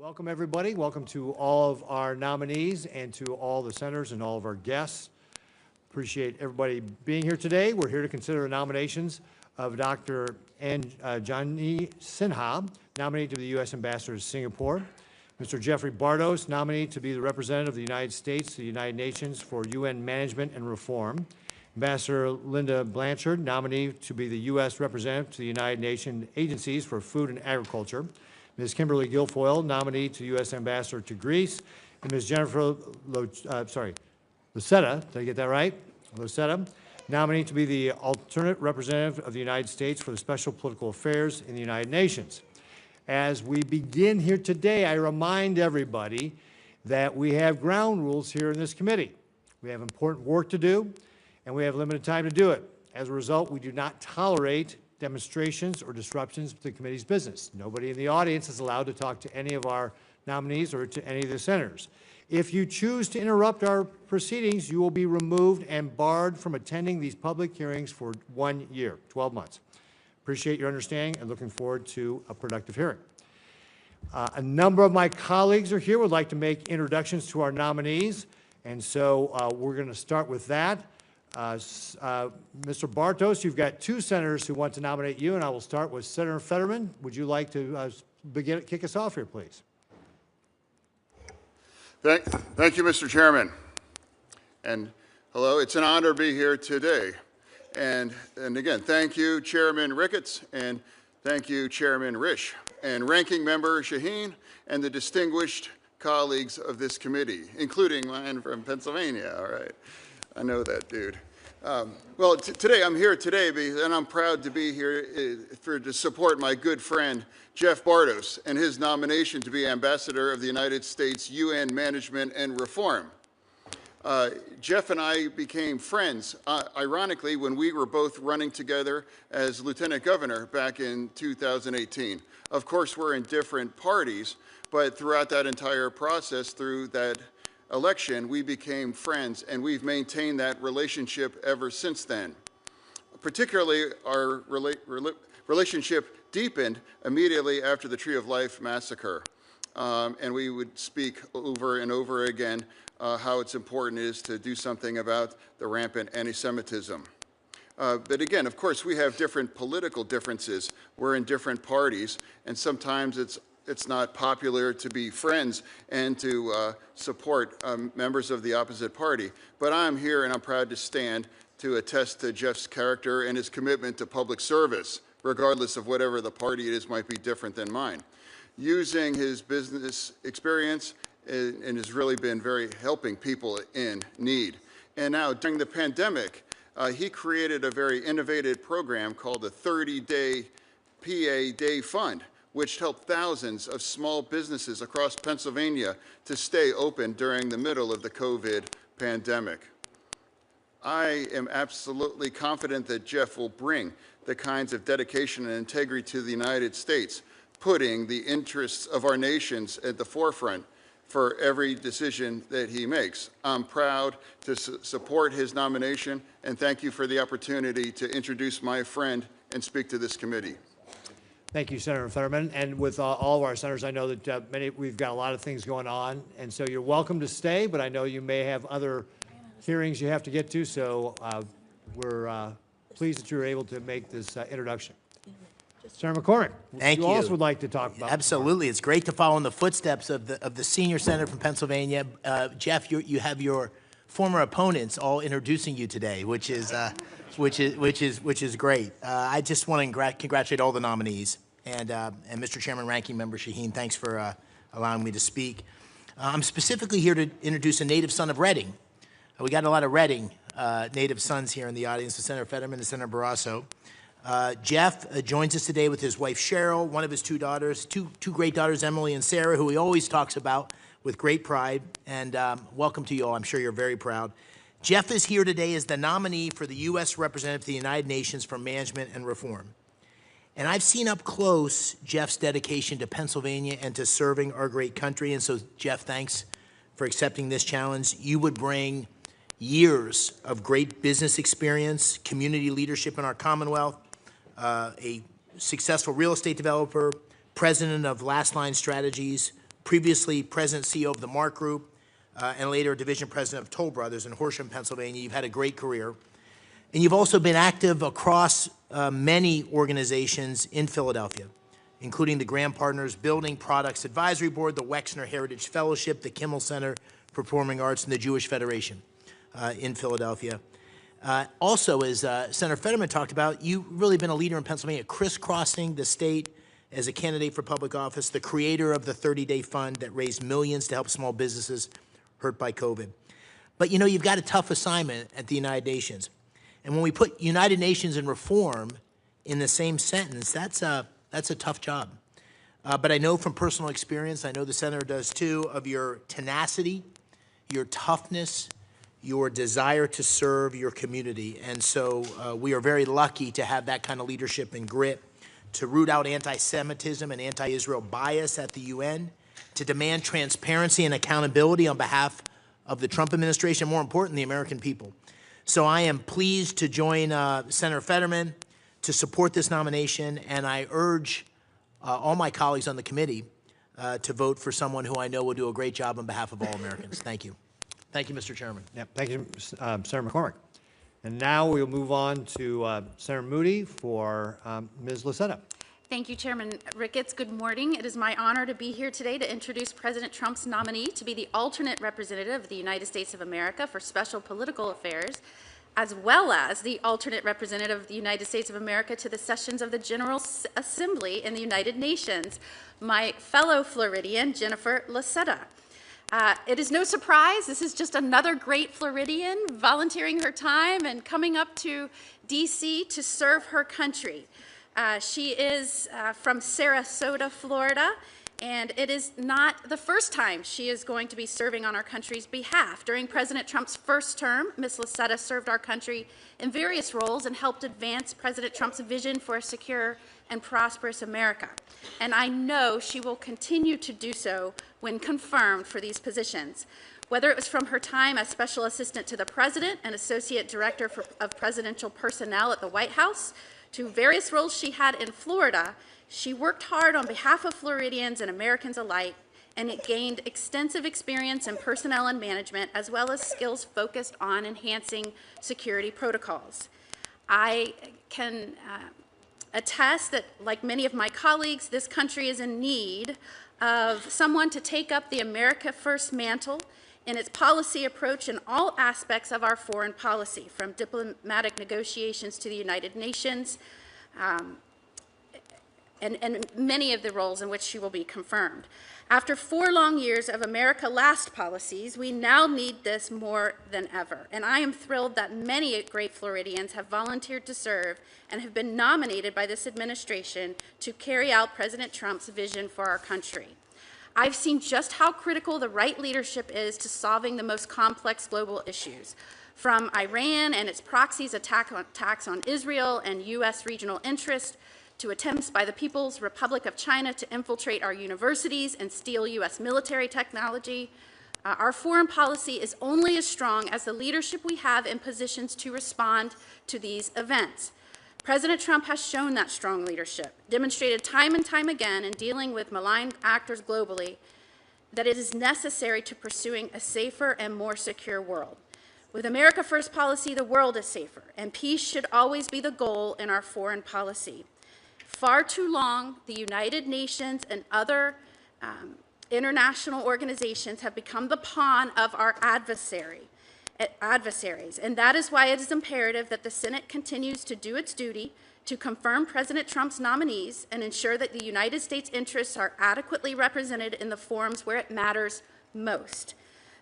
Welcome, everybody. Welcome to all of our nominees and to all the senators and all of our guests. Appreciate everybody being here today. We're here to consider the nominations of Dr. Anjani Sinha, nominated to be the U.S. Ambassador to Singapore. Mr. Jeffrey Bartos, nominated to be the representative of the United States to the United Nations for UN Management and Reform. Ambassador Linda Blanchard, nominee to be the U.S. representative to the United Nations agencies for food and agriculture. Ms. Kimberly Guilfoyle, nominee to U.S. Ambassador to Greece, and Ms. Jennifer Lucetta, did I get that right? Lucetta, nominee to be the alternate representative of the United States for the Special Political Affairs in the United Nations. As we begin here today, I remind everybody that we have ground rules here in this committee. We have important work to do, and we have limited time to do it. As a result, we do not tolerate demonstrations or disruptions to the committee's business. Nobody in the audience is allowed to talk to any of our nominees or to any of the senators. If you choose to interrupt our proceedings, you will be removed and barred from attending these public hearings for 1 year, 12 months. Appreciate your understanding and looking forward to a productive hearing. A number of my colleagues are here, would like to make introductions to our nominees, and so we're going to start with that. Mr. Bartos, you've got two senators who want to nominate you, and I will start with Senator Fetterman. Would you like to kick us off here, please? Thank you, Mr. Chairman. And hello, it's an honor to be here today. And again, thank you, Chairman Ricketts, and thank you, Chairman Risch, and Ranking Member Shaheen, and the distinguished colleagues of this committee, including mine from Pennsylvania, all right. I know that dude. Well, today I'm here today, and I'm proud to be here to support my good friend Jeff Bartos and his nomination to be Ambassador of the United States UN Management and Reform. Jeff and I became friends, ironically, when we were both running together as Lieutenant Governor back in 2018. Of course, we're in different parties, but throughout that entire process, through that election, we became friends, and we've maintained that relationship ever since then. Particularly, our relationship deepened immediately after the Tree of Life massacre. And we would speak over and over again how it's important it is to do something about the rampant anti-Semitism. But again, of course, we have different political differences. We're in different parties, and sometimes it's not popular to be friends and to support members of the opposite party. But I'm here and I'm proud to stand to attest to Jeff's character and his commitment to public service, regardless of whatever the party it is might be different than mine. Using his business experience and has really been very helping people in need. And now during the pandemic, he created a very innovative program called the 30-Day PA Day Fund, which helped thousands of small businesses across Pennsylvania to stay open during the middle of the COVID pandemic. I am absolutely confident that Jeff will bring the kinds of dedication and integrity to the United States, putting the interests of our nations at the forefront for every decision that he makes. I'm proud to support his nomination, and thank you for the opportunity to introduce my friend and speak to this committee. Thank you, Senator Fetterman. And with all of our senators, I know that we've got a lot of things going on, and so you're welcome to stay, but I know you may have other hearings you have to get to, so we're pleased that you were able to make this introduction. Senator McCormick, Thank you. You also would like to talk about. Absolutely. It's great to follow in the footsteps of the senior senator from Pennsylvania. Jeff, you have your former opponents all introducing you today, which is great. I just want to congratulate all the nominees, and Mr. Chairman, Ranking Member Shaheen, thanks for allowing me to speak. I'm specifically here to introduce a native son of Reading. We got a lot of Reading native sons here in the audience, Senator Fetterman and Senator Barrasso. Jeff joins us today with his wife Cheryl, one of his two daughters, two great daughters, Emily and Sarah, who he always talks about with great pride. And welcome to you all. I'm sure you're very proud. Jeff is here today as the nominee for the U.S. Representative to the United Nations for Management and Reform. And I've seen up close Jeff's dedication to Pennsylvania and to serving our great country. And so, Jeff, thanks for accepting this challenge. You would bring years of great business experience, community leadership in our Commonwealth, a successful real estate developer, president of Last Line Strategies, previously President CEO of the Mark Group, and later Division President of Toll Brothers in Horsham, Pennsylvania. You've had a great career. And you've also been active across many organizations in Philadelphia, including the Graham Partners Building Products Advisory Board, the Wexner Heritage Fellowship, the Kimmel Center for Performing Arts, and the Jewish Federation in Philadelphia. Also, as Senator Fetterman talked about, you've really been a leader in Pennsylvania, crisscrossing the state as a candidate for public office, the creator of the 30-Day Fund that raised millions to help small businesses hurt by COVID. But you know, you've got a tough assignment at the United Nations. And when we put United Nations and reform in the same sentence, that's a tough job. But I know from personal experience, I know the Senator does too, of your tenacity, your toughness, your desire to serve your community. And so we are very lucky to have that kind of leadership and grit to root out anti-Semitism and anti-Israel bias at the UN, to demand transparency and accountability on behalf of the Trump administration, more important, the American people. So I am pleased to join Senator Fetterman to support this nomination, and I urge all my colleagues on the committee to vote for someone who I know will do a great job on behalf of all Americans. Thank you. Thank you, Mr. Chairman. Yeah, thank you, Senator McCormick. And now we'll move on to Senator Moody for Ms. Lasetta. Thank you, Chairman Ricketts. Good morning. It is my honor to be here today to introduce President Trump's nominee to be the alternate representative of the United States of America for Special Political Affairs, as well as the alternate representative of the United States of America to the sessions of the General Assembly in the United Nations, my fellow Floridian, Jennifer Lasetta. It is no surprise, this is just another great Floridian volunteering her time and coming up to D.C. to serve her country. She is from Sarasota, Florida, and it is not the first time she is going to be serving on our country's behalf. During President Trump's first term, Ms. Lasetta served our country in various roles and helped advance President Trump's vision for a secure and prosperous America. And I know she will continue to do so when confirmed for these positions. Whether it was from her time as Special Assistant to the President and Associate Director of Presidential Personnel at the White House, to various roles she had in Florida, she worked hard on behalf of Floridians and Americans alike, and it gained extensive experience in personnel and management, as well as skills focused on enhancing security protocols. I can attest that, like many of my colleagues, this country is in need of someone to take up the America First mantle in its policy approach in all aspects of our foreign policy, from diplomatic negotiations to the United Nations, and many of the roles in which she will be confirmed. After 4 long years of America Last policies, we now need this more than ever. And I am thrilled that many great Floridians have volunteered to serve and have been nominated by this administration to carry out President Trump's vision for our country. I've seen just how critical the right leadership is to solving the most complex global issues, from Iran and its proxies' attacks on Israel and U.S. regional interests, to attempts by the People's Republic of China to infiltrate our universities and steal U.S. military technology. Our foreign policy is only as strong as the leadership we have in positions to respond to these events. President Trump has shown that strong leadership, demonstrated time and time again in dealing with malign actors globally, that it is necessary to pursuing a safer and more secure world. With America First policy, the world is safer, and peace should always be the goal in our foreign policy. Far too long, the United Nations and other international organizations have become the pawn of our adversaries, and that is why it is imperative that the Senate continues to do its duty to confirm President Trump's nominees and ensure that the United States interests are adequately represented in the forums where it matters most.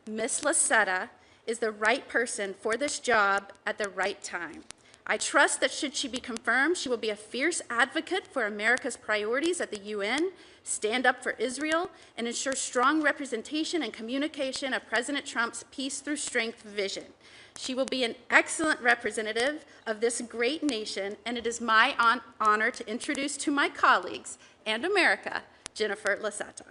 Ms. Lasetta is the right person for this job at the right time. I trust that should she be confirmed, she will be a fierce advocate for America's priorities at the UN, stand up for Israel, and ensure strong representation and communication of President Trump's Peace Through Strength vision. She will be an excellent representative of this great nation, and it is my honor to introduce to my colleagues and America, Jennifer Lasetta.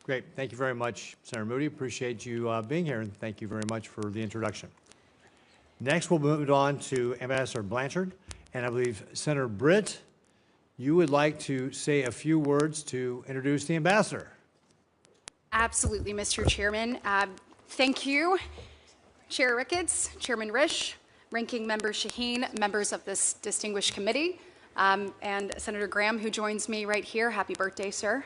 Great. Thank you very much, Senator Moody. Appreciate you being here, and thank you very much for the introduction. Next, we'll move on to Ambassador Blanchard, and I believe Senator Britt you would like to say a few words to introduce the ambassador. Absolutely, Mr. Chairman. Thank you, Chair Ricketts, Chairman Risch, Ranking Member Shaheen, members of this distinguished committee, and Senator Graham, who joins me right here. Happy birthday, sir.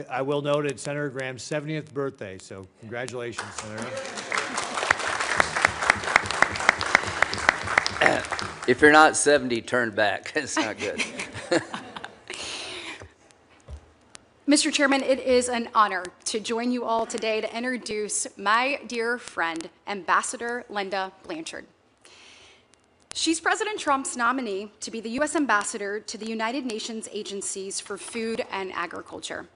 I will note it's Senator Graham's 70th birthday, so congratulations, Senator. If you're not 70, turn back. It's not good. Mr. Chairman, it is an honor to join you all today to introduce my dear friend, Ambassador Linda Blanchard. She's President Trump's nominee to be the U.S. Ambassador to the United Nations Agencies for Food and Agriculture.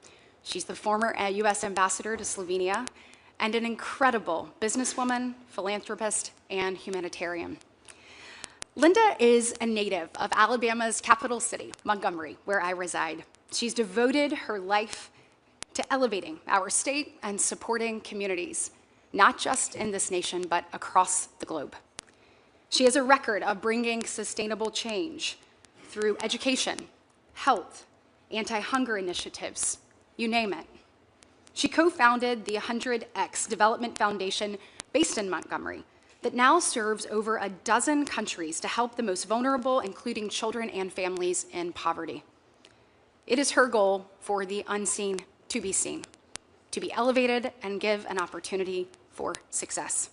She's the former U.S. Ambassador to Slovenia and an incredible businesswoman, philanthropist, and humanitarian. Linda is a native of Alabama's capital city, Montgomery, where I reside. She's devoted her life to elevating our state and supporting communities, not just in this nation, but across the globe. She has a record of bringing sustainable change through education, health, anti-hunger initiatives, you name it. She co-founded the 100X Development Foundation based in Montgomery that now serves over a dozen countries to help the most vulnerable, including children and families in poverty. It is her goal for the unseen to be seen, to be elevated and give an opportunity for success.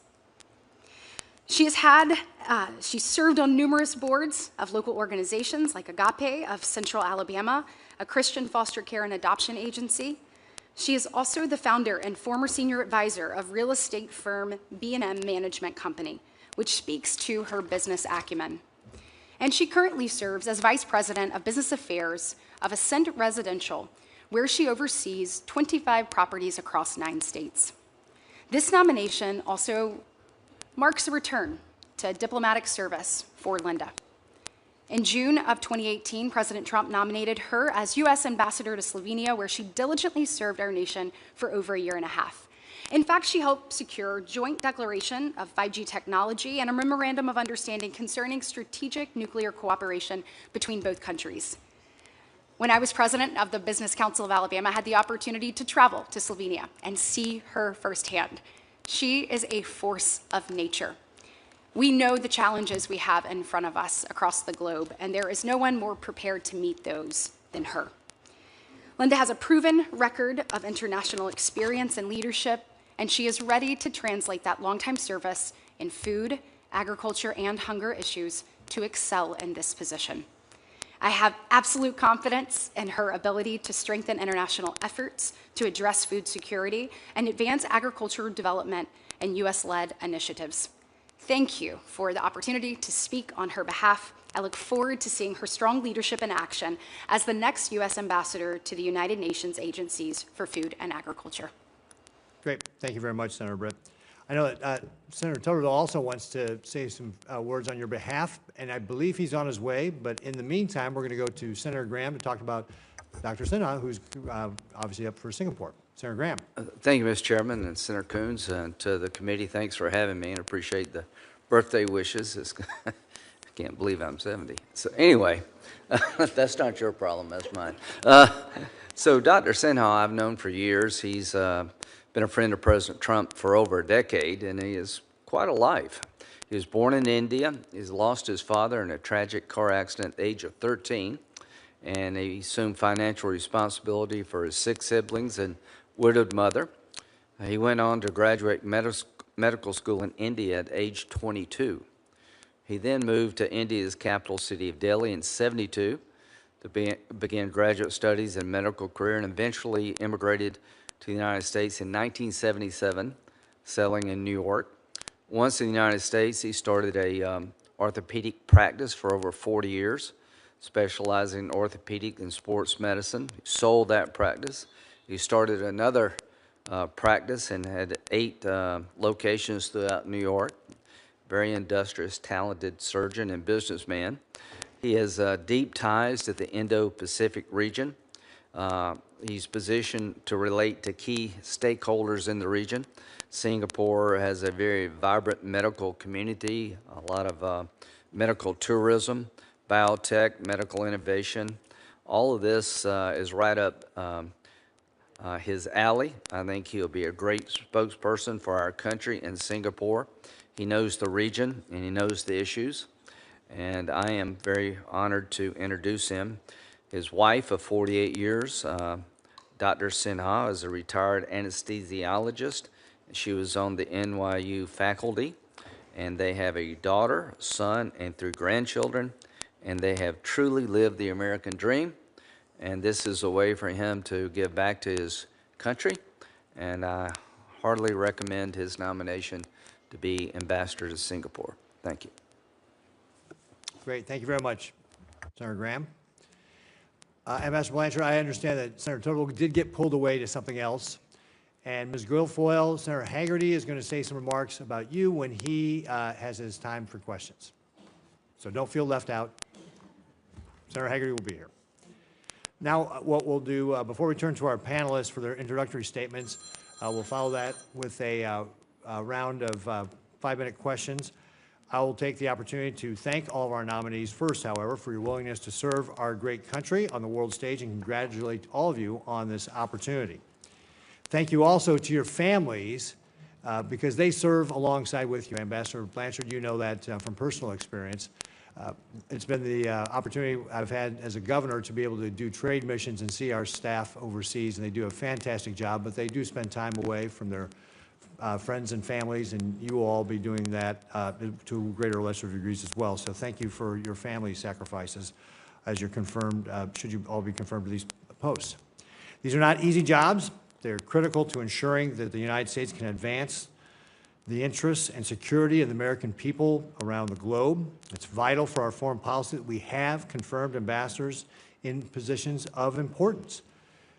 She's served on numerous boards of local organizations like Agape of Central Alabama, a Christian foster care and adoption agency. She is also the founder and former senior advisor of real estate firm B&M Management Company, which speaks to her business acumen. And she currently serves as vice president of business affairs of Ascent Residential, where she oversees 25 properties across 9 states. This nomination also marks a return to diplomatic service for Linda. In June of 2018, President Trump nominated her as U.S. Ambassador to Slovenia, where she diligently served our nation for over a year and a half. In fact, she helped secure joint declaration of 5G technology and a memorandum of understanding concerning strategic nuclear cooperation between both countries. When I was president of the Business Council of Alabama, I had the opportunity to travel to Slovenia and see her firsthand. She is a force of nature. We know the challenges we have in front of us across the globe, and there is no one more prepared to meet those than her. Linda has a proven record of international experience and leadership, and she is ready to translate that longtime service in food, agriculture, and hunger issues to excel in this position. I have absolute confidence in her ability to strengthen international efforts to address food security and advance agricultural development and U.S.-led initiatives. Thank you for the opportunity to speak on her behalf. I look forward to seeing her strong leadership in action as the next U.S. Ambassador to the United Nations Agencies for Food and Agriculture. Great. Thank you very much, Senator Britt. I know that Senator Tuttle also wants to say some words on your behalf, and I believe he's on his way. But in the meantime, we're going to go to Senator Graham to talk about Dr. Sinha, who's obviously up for Singapore. Senator Graham. Thank you, Mr. Chairman, and Senator Coons, and to the committee, thanks for having me, and appreciate the birthday wishes. I can't believe I'm 70. So anyway, that's not your problem, that's mine. So Dr. Sinha I've known for years. He's been a friend of President Trump for over a decade, and he has quite a life. He was born in India. He's lost his father in a tragic car accident at the age of 13, and he assumed financial responsibility for his 6 siblings and widowed mother. He went on to graduate medical school in India at age 22. He then moved to India's capital city of Delhi in '72 to begin graduate studies and medical career, and eventually immigrated to the United States in 1977, settling in New York. Once in the United States, he started a orthopedic practice for over 40 years, specializing in orthopedic and sports medicine. He sold that practice. He started another practice and had 8 locations throughout New York. Very industrious, talented surgeon and businessman. He has deep ties to the Indo-Pacific region. He's positioned to relate to key stakeholders in the region. Singapore has a very vibrant medical community, a lot of medical tourism, biotech, medical innovation. All of this is right up his alley. I think he'll be a great spokesperson for our country in Singapore. He knows the region and he knows the issues, and I am very honored to introduce him. His wife of 48 years, Dr. Sinha, is a retired anesthesiologist. She was on the NYU faculty, and they have a daughter, son, and 3 grandchildren, and they have truly lived the American dream. And this is a way for him to give back to his country, and I heartily recommend his nomination to be ambassador to Singapore. Thank you. Great, thank you very much, Senator Graham. Ambassador Blanchard, I understand that Senator Tuttle did get pulled away to something else, and Ms. Guilfoyle, Senator Haggerty is going to say some remarks about you when he has his time for questions. So don't feel left out. Senator Haggerty will be here. Now, what we'll do, before we turn to our panelists for their introductory statements, we'll follow that with a round of 5-minute questions. I will take the opportunity to thank all of our nominees first, however, for your willingness to serve our great country on the world stage, and congratulate all of you on this opportunity. Thank you also to your families, because they serve alongside with you. Ambassador Blanchard, you know that from personal experience. It's been the opportunity I've had as a governor to be able to do trade missions and see our staff overseas, and they do a fantastic job, but they do spend time away from their friends and families, and you will all be doing that to greater or lesser degrees as well. So thank you for your family sacrifices as you're confirmed, should you all be confirmed to these posts. These are not easy jobs. They're critical to ensuring that the United States can advance the interests and security of the American people around the globe. It's vital for our foreign policy that we have confirmed ambassadors in positions of importance.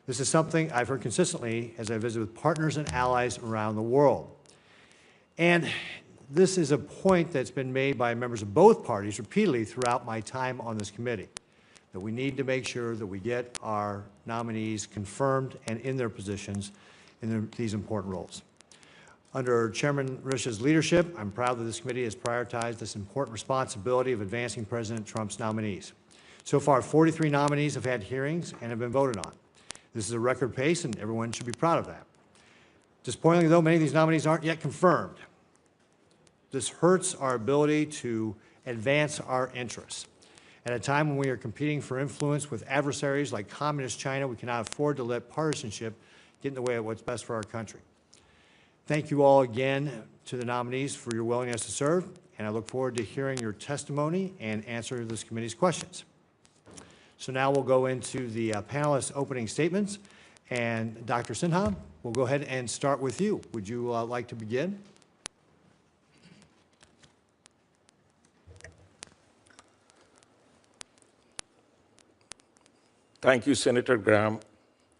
This is something I've heard consistently as I visit with partners and allies around the world. And this is a point that's been made by members of both parties repeatedly throughout my time on this committee, that we need to make sure that we get our nominees confirmed and in their positions in these important roles. Under Chairman Rish's leadership, I'm proud that this committee has prioritized this important responsibility of advancing President Trump's nominees. So far, 43 nominees have had hearings and have been voted on. This is a record pace, and everyone should be proud of that. Disappointingly, though, many of these nominees aren't yet confirmed. This hurts our ability to advance our interests. At a time when we are competing for influence with adversaries like Communist China, we cannot afford to let partisanship get in the way of what's best for our country. Thank you all again to the nominees for your willingness to serve, and I look forward to hearing your testimony and answer this committee's questions. So now we'll go into the panelists' opening statements, and Dr. Sinha, we'll go ahead and start with you. Would you like to begin? Thank you, Senator Graham,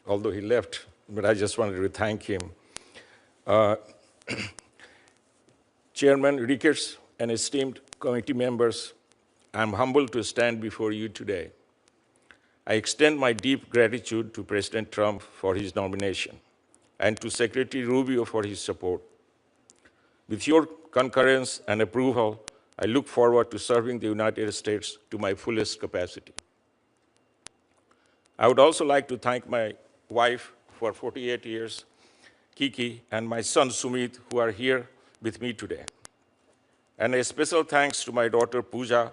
although he left, but I just wanted to thank him. Chairman Ricketts and esteemed committee members, I'm humbled to stand before you today. I extend my deep gratitude to President Trump for his nomination and to Secretary Rubio for his support. With your concurrence and approval, I look forward to serving the United States to my fullest capacity. I would also like to thank my wife for 48 years, Kiki, and my son Sumit, who are here with me today. And a special thanks to my daughter Pooja,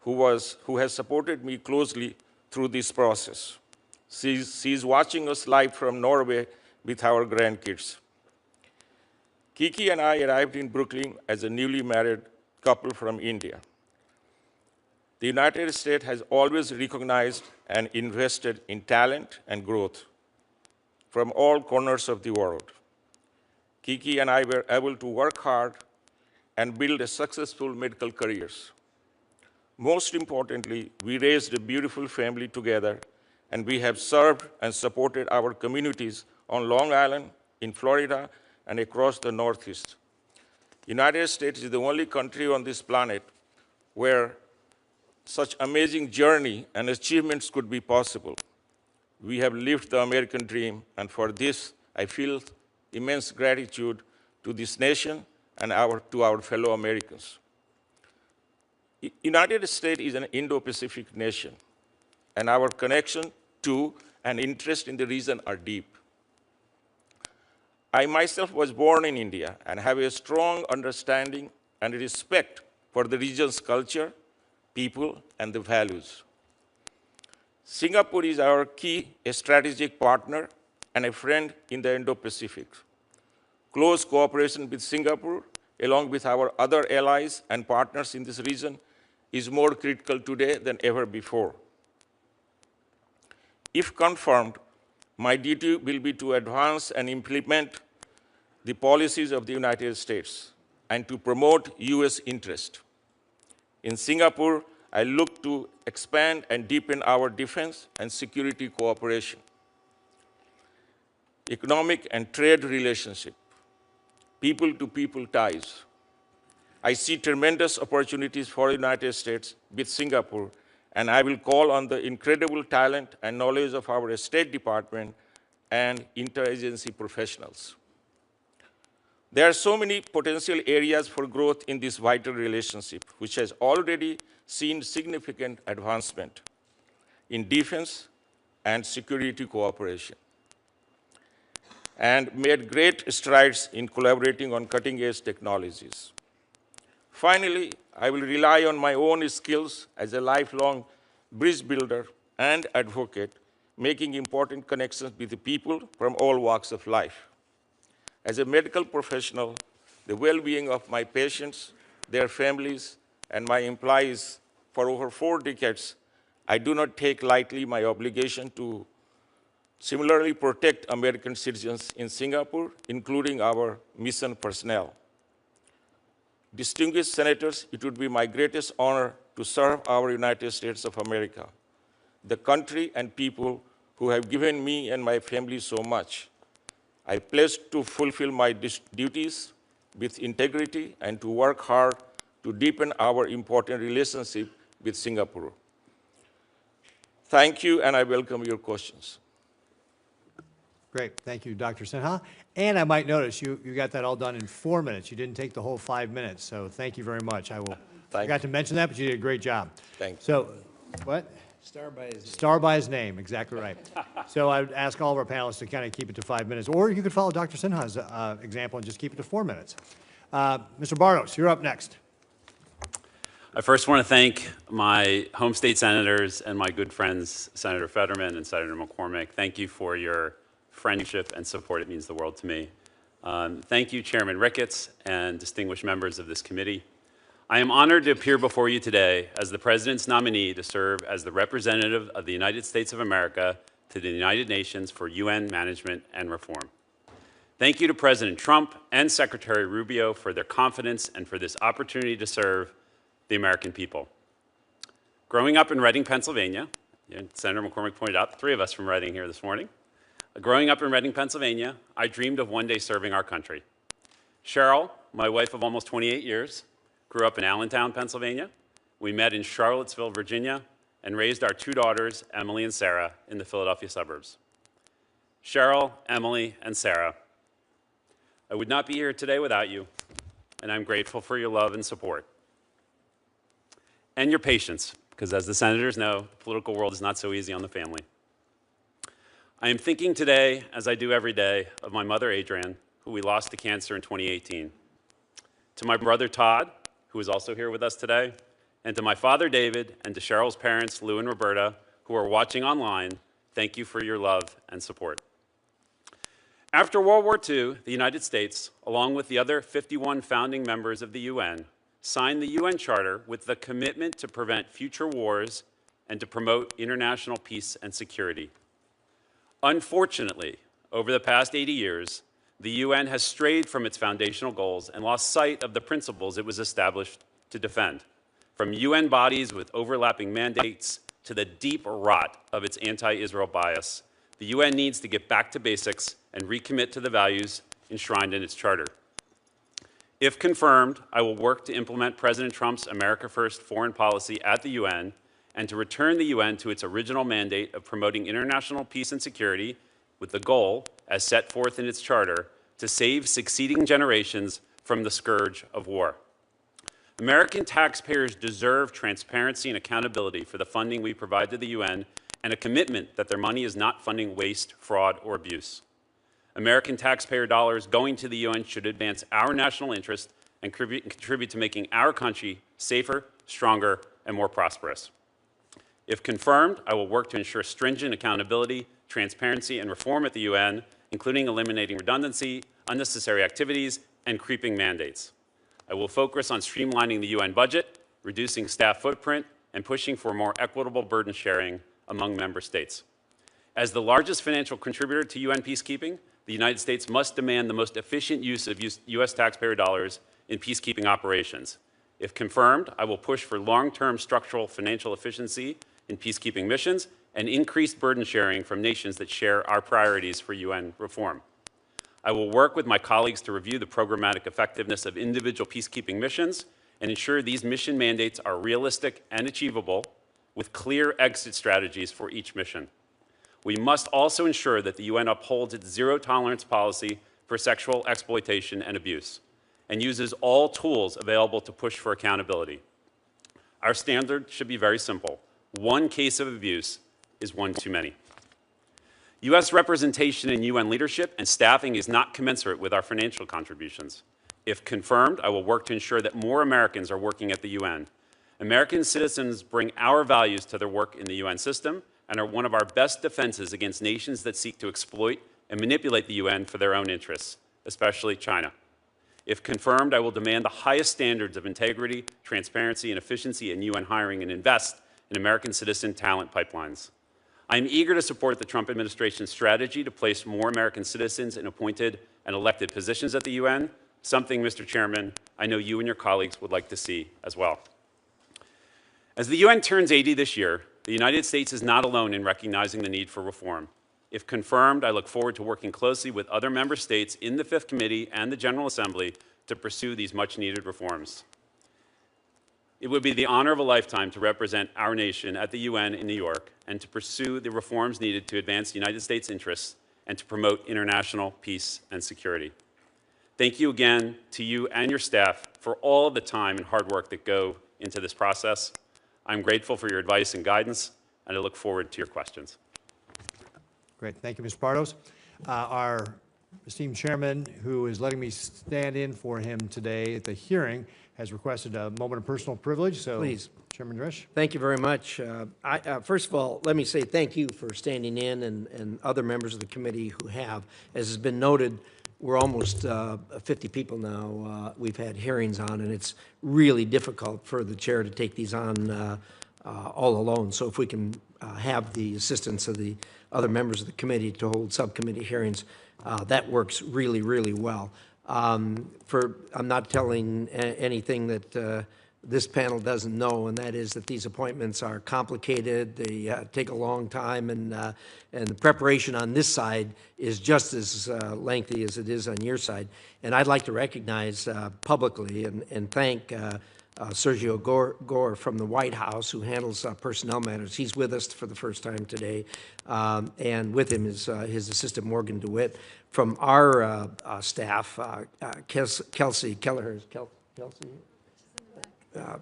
who has supported me closely through this process. She's watching us live from Norway with our grandkids. Kiki and I arrived in Brooklyn as a newly married couple from India. The United States has always recognized and invested in talent and growth from all corners of the world. Kiki and I were able to work hard and build a successful medical careers. Most importantly, we raised a beautiful family together, and we have served and supported our communities on Long Island, in Florida, and across the Northeast. The United States is the only country on this planet where such amazing journey and achievements could be possible. We have lived the American dream, and for this, I feel immense gratitude to this nation and to our fellow Americans. United States is an Indo-Pacific nation, and our connection to and interest in the region are deep. I myself was born in India and have a strong understanding and respect for the region's culture, people, and the values. Singapore is our key strategic partner and a friend in the Indo-Pacific. Close cooperation with Singapore, along with our other allies and partners in this region, is more critical today than ever before. If confirmed, my duty will be to advance and implement the policies of the United States and to promote U.S. interest. In Singapore, I look to expand and deepen our defense and security cooperation, economic and trade relationship, people-to-people ties. I see tremendous opportunities for the United States with Singapore, and I will call on the incredible talent and knowledge of our State Department and interagency professionals. There are so many potential areas for growth in this vital relationship, which has already seen significant advancement in defense and security cooperation, and made great strides in collaborating on cutting-edge technologies. Finally, I will rely on my own skills as a lifelong bridge builder and advocate, making important connections with the people from all walks of life. As a medical professional, the well-being of my patients, their families, and my employees for over 4 decades, I do not take lightly my obligation to similarly protect American citizens in Singapore, including our mission personnel. Distinguished senators, it would be my greatest honor to serve our United States of America, the country and people who have given me and my family so much. I pledge to fulfill my duties with integrity and to work hard to deepen our important relationship with Singapore. Thank you, and I welcome your questions. Great. Thank you, Dr. Sinha. And I might notice you got that all done in 4 minutes. You didn't take the whole 5 minutes, so thank you very much. I forgot to mention that, but you did a great job. Thank you. So, what? Star by his name. Star by his name, exactly right. So I would ask all of our panelists to kind of keep it to 5 minutes, or you could follow Dr. Sinha's example and just keep it to 4 minutes. Mr. Bartos, you're up next. I first want to thank my home state senators and my good friends, Senator Fetterman and Senator McCormick. Thank you for your friendship and support. It means the world to me. Thank you, Chairman Ricketts and distinguished members of this committee. I am honored to appear before you today as the President's nominee to serve as the representative of the United States of America to the United Nations for UN Management and Reform. Thank you to President Trump and Secretary Rubio for their confidence and for this opportunity to serve the American people. Growing up in Reading, Pennsylvania, and Senator McCormick pointed out, 3 of us from Reading here this morning. Growing up in Reading, Pennsylvania, I dreamed of one day serving our country. Cheryl, my wife of almost 28 years, grew up in Allentown, Pennsylvania. We met in Charlottesville, Virginia, and raised our 2 daughters, Emily and Sarah, in the Philadelphia suburbs. Cheryl, Emily, and Sarah, I would not be here today without you, and I'm grateful for your love and support. And your patience, because as the senators know, the political world is not so easy on the family. I am thinking today, as I do every day, of my mother, Adrienne, who we lost to cancer in 2018. To my brother, Todd, who is also here with us today, and to my father, David, and to Cheryl's parents, Lou and Roberta, who are watching online, thank you for your love and support. After World War II, the United States, along with the other 51 founding members of the UN, signed the UN Charter with the commitment to prevent future wars and to promote international peace and security. Unfortunately, over the past 80 years, the UN has strayed from its foundational goals and lost sight of the principles it was established to defend, from UN bodies with overlapping mandates to the deep rot of its anti-Israel bias. The UN needs to get back to basics and recommit to the values enshrined in its charter. If confirmed, I will work to implement President Trump's America First foreign policy at the UN and to return the UN to its original mandate of promoting international peace and security with the goal, as set forth in its charter, to save succeeding generations from the scourge of war. American taxpayers deserve transparency and accountability for the funding we provide to the UN and a commitment that their money is not funding waste, fraud, or abuse. American taxpayer dollars going to the UN should advance our national interest and contribute to making our country safer, stronger, and more prosperous. If confirmed, I will work to ensure stringent accountability, transparency, and reform at the UN, including eliminating redundancy, unnecessary activities, and creeping mandates. I will focus on streamlining the UN budget, reducing staff footprint, and pushing for more equitable burden sharing among member states. As the largest financial contributor to UN peacekeeping, the United States must demand the most efficient use of U.S. taxpayer dollars in peacekeeping operations. If confirmed, I will push for long-term structural financial efficiency in peacekeeping missions and increased burden sharing from nations that share our priorities for UN reform. I will work with my colleagues to review the programmatic effectiveness of individual peacekeeping missions and ensure these mission mandates are realistic and achievable with clear exit strategies for each mission. We must also ensure that the UN upholds its zero-tolerance policy for sexual exploitation and abuse and uses all tools available to push for accountability. Our standard should be very simple. One case of abuse is one too many. U.S. representation in UN leadership and staffing is not commensurate with our financial contributions. If confirmed, I will work to ensure that more Americans are working at the UN. American citizens bring our values to their work in the UN system and are one of our best defenses against nations that seek to exploit and manipulate the UN for their own interests, especially China. If confirmed, I will demand the highest standards of integrity, transparency, and efficiency in UN hiring and invest in American citizen talent pipelines. I am eager to support the Trump administration's strategy to place more American citizens in appointed and elected positions at the UN, something, Mr. Chairman, I know you and your colleagues would like to see as well. As the UN turns 80 this year, the United States is not alone in recognizing the need for reform. If confirmed, I look forward to working closely with other member states in the Fifth Committee and the General Assembly to pursue these much-needed reforms. It would be the honor of a lifetime to represent our nation at the UN in New York and to pursue the reforms needed to advance the United States' interests and to promote international peace and security. Thank you again to you and your staff for all of the time and hard work that go into this process. I'm grateful for your advice and guidance, and I look forward to your questions. Great. Thank you, Mr. Pardos. Our esteemed chairman, who is letting me stand in for him today at the hearing, has requested a moment of personal privilege. So, please. Chairman Risch. Thank you very much. First of all, let me say thank you for standing in and other members of the committee who have. As has been noted, we're almost 50 people now we've had hearings on, and it's really difficult for the chair to take these on all alone. So if we can have the assistance of the other members of the committee to hold subcommittee hearings, that works really, really well. I'm not telling anything that this panel doesn't know, and that is that these appointments are complicated. They take a long time, and the preparation on this side is just as lengthy as it is on your side. And I'd like to recognize publicly and thank Sergio Gore from the White House, who handles personnel matters. He's with us for the first time today, and with him is his assistant, Morgan DeWitt. From our staff, Kelsey Kelleher. Kelsey?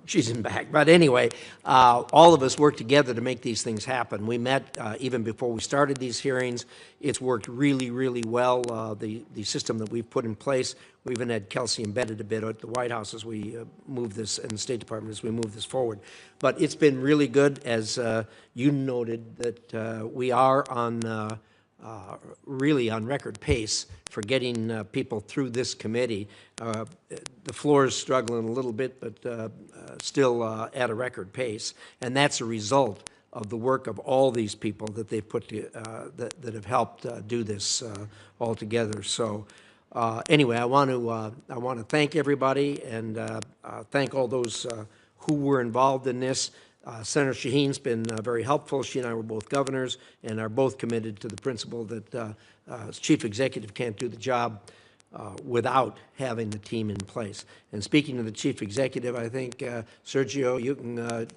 She's in back. But anyway, all of us work together to make these things happen. We met even before we started these hearings. It's worked really, really well, the system that we've put in place. We even had Kelsey embedded a bit at the White House as we move this, and the State Department as we move this forward. But it's been really good, as you noted, that we are on really on record pace for getting people through this committee. The floor is struggling a little bit, but still at a record pace, and that's a result of the work of all these people that they've put to, that have helped do this all together. So anyway, I want to thank everybody and thank all those who were involved in this. Senator Shaheen's been very helpful. She and I were both governors and are both committed to the principle that as chief executive can't do the job. without having the team in place. And speaking to the chief executive, I think, Sergio, you can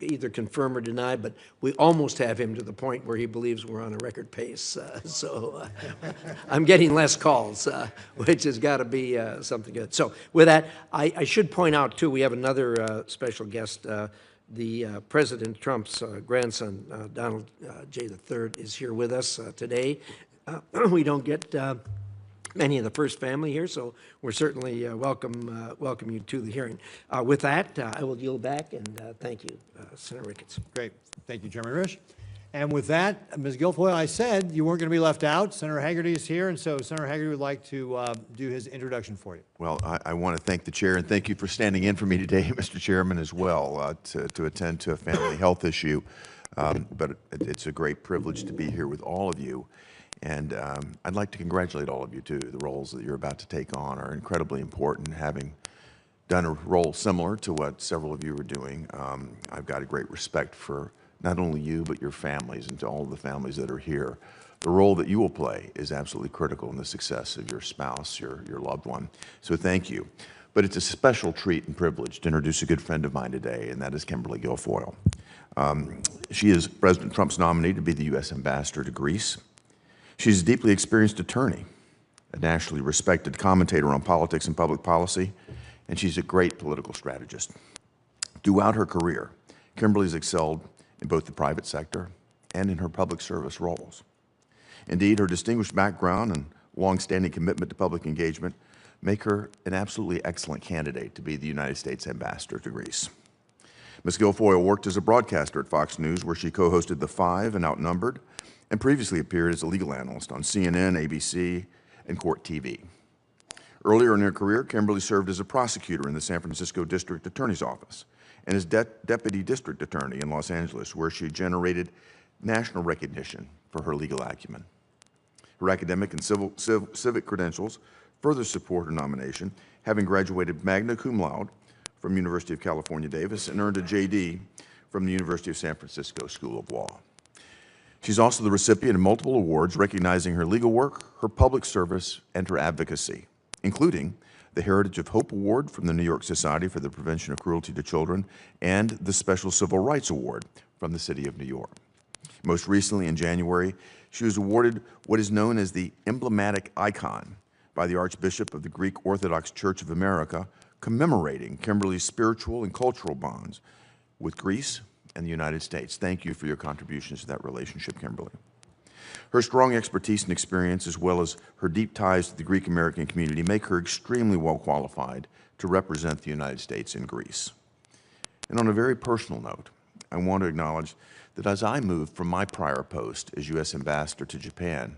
either confirm or deny, but we almost have him to the point where he believes we're on a record pace. So I'm getting less calls, which has got to be something good. So with that, I should point out, too, we have another special guest. The President Trump's grandson, Donald J. III, is here with us today. We don't get many of the first family here, so we're certainly welcome you to the hearing. With that, I will yield back, and thank you, Senator Ricketts. Great. Thank you, Chairman Risch. And with that, Ms. Guilfoyle, I said you weren't going to be left out. Senator Hagerty is here, and so Senator Hagerty would like to do his introduction for you. Well, I want to thank the chair, and thank you for standing in for me today, Mr. Chairman, as well, to attend to a family health issue. But it's a great privilege to be here with all of you. And I'd like to congratulate all of you, too. The roles that you're about to take on are incredibly important. Having done a role similar to what several of you are doing, I've got a great respect for not only you, but your families, and to all of the families that are here. The role that you will play is absolutely critical in the success of your spouse, your loved one. So thank you. But it's a special treat and privilege to introduce a good friend of mine today, and that is Kimberly Guilfoyle. She is President Trump's nominee to be the U.S. Ambassador to Greece. She's a deeply experienced attorney, a nationally respected commentator on politics and public policy, and she's a great political strategist. Throughout her career, Kimberly's excelled in both the private sector and in her public service roles. Indeed, her distinguished background and long-standing commitment to public engagement make her an absolutely excellent candidate to be the United States Ambassador to Greece. Ms. Guilfoyle worked as a broadcaster at Fox News, where she co-hosted The Five and Outnumbered, and previously appeared as a legal analyst on CNN, ABC, and Court TV. Earlier in her career, Kimberly served as a prosecutor in the San Francisco District Attorney's Office and as Deputy District Attorney in Los Angeles, where she generated national recognition for her legal acumen. Her academic and civic credentials further support her nomination, having graduated magna cum laude from University of California, Davis, and earned a JD from the University of San Francisco School of Law. She's also the recipient of multiple awards recognizing her legal work, her public service, and her advocacy, including the Heritage of Hope Award from the New York Society for the Prevention of Cruelty to Children, and the Special Civil Rights Award from the City of New York. Most recently, in January, she was awarded what is known as the emblematic icon by the Archbishop of the Greek Orthodox Church of America, commemorating Kimberly's spiritual and cultural bonds with Greece and the United States. Thank you for your contributions to that relationship, Kimberly. Her strong expertise and experience, as well as her deep ties to the Greek American community, make her extremely well qualified to represent the United States in Greece. And on a very personal note, I want to acknowledge that as I moved from my prior post as U.S. Ambassador to Japan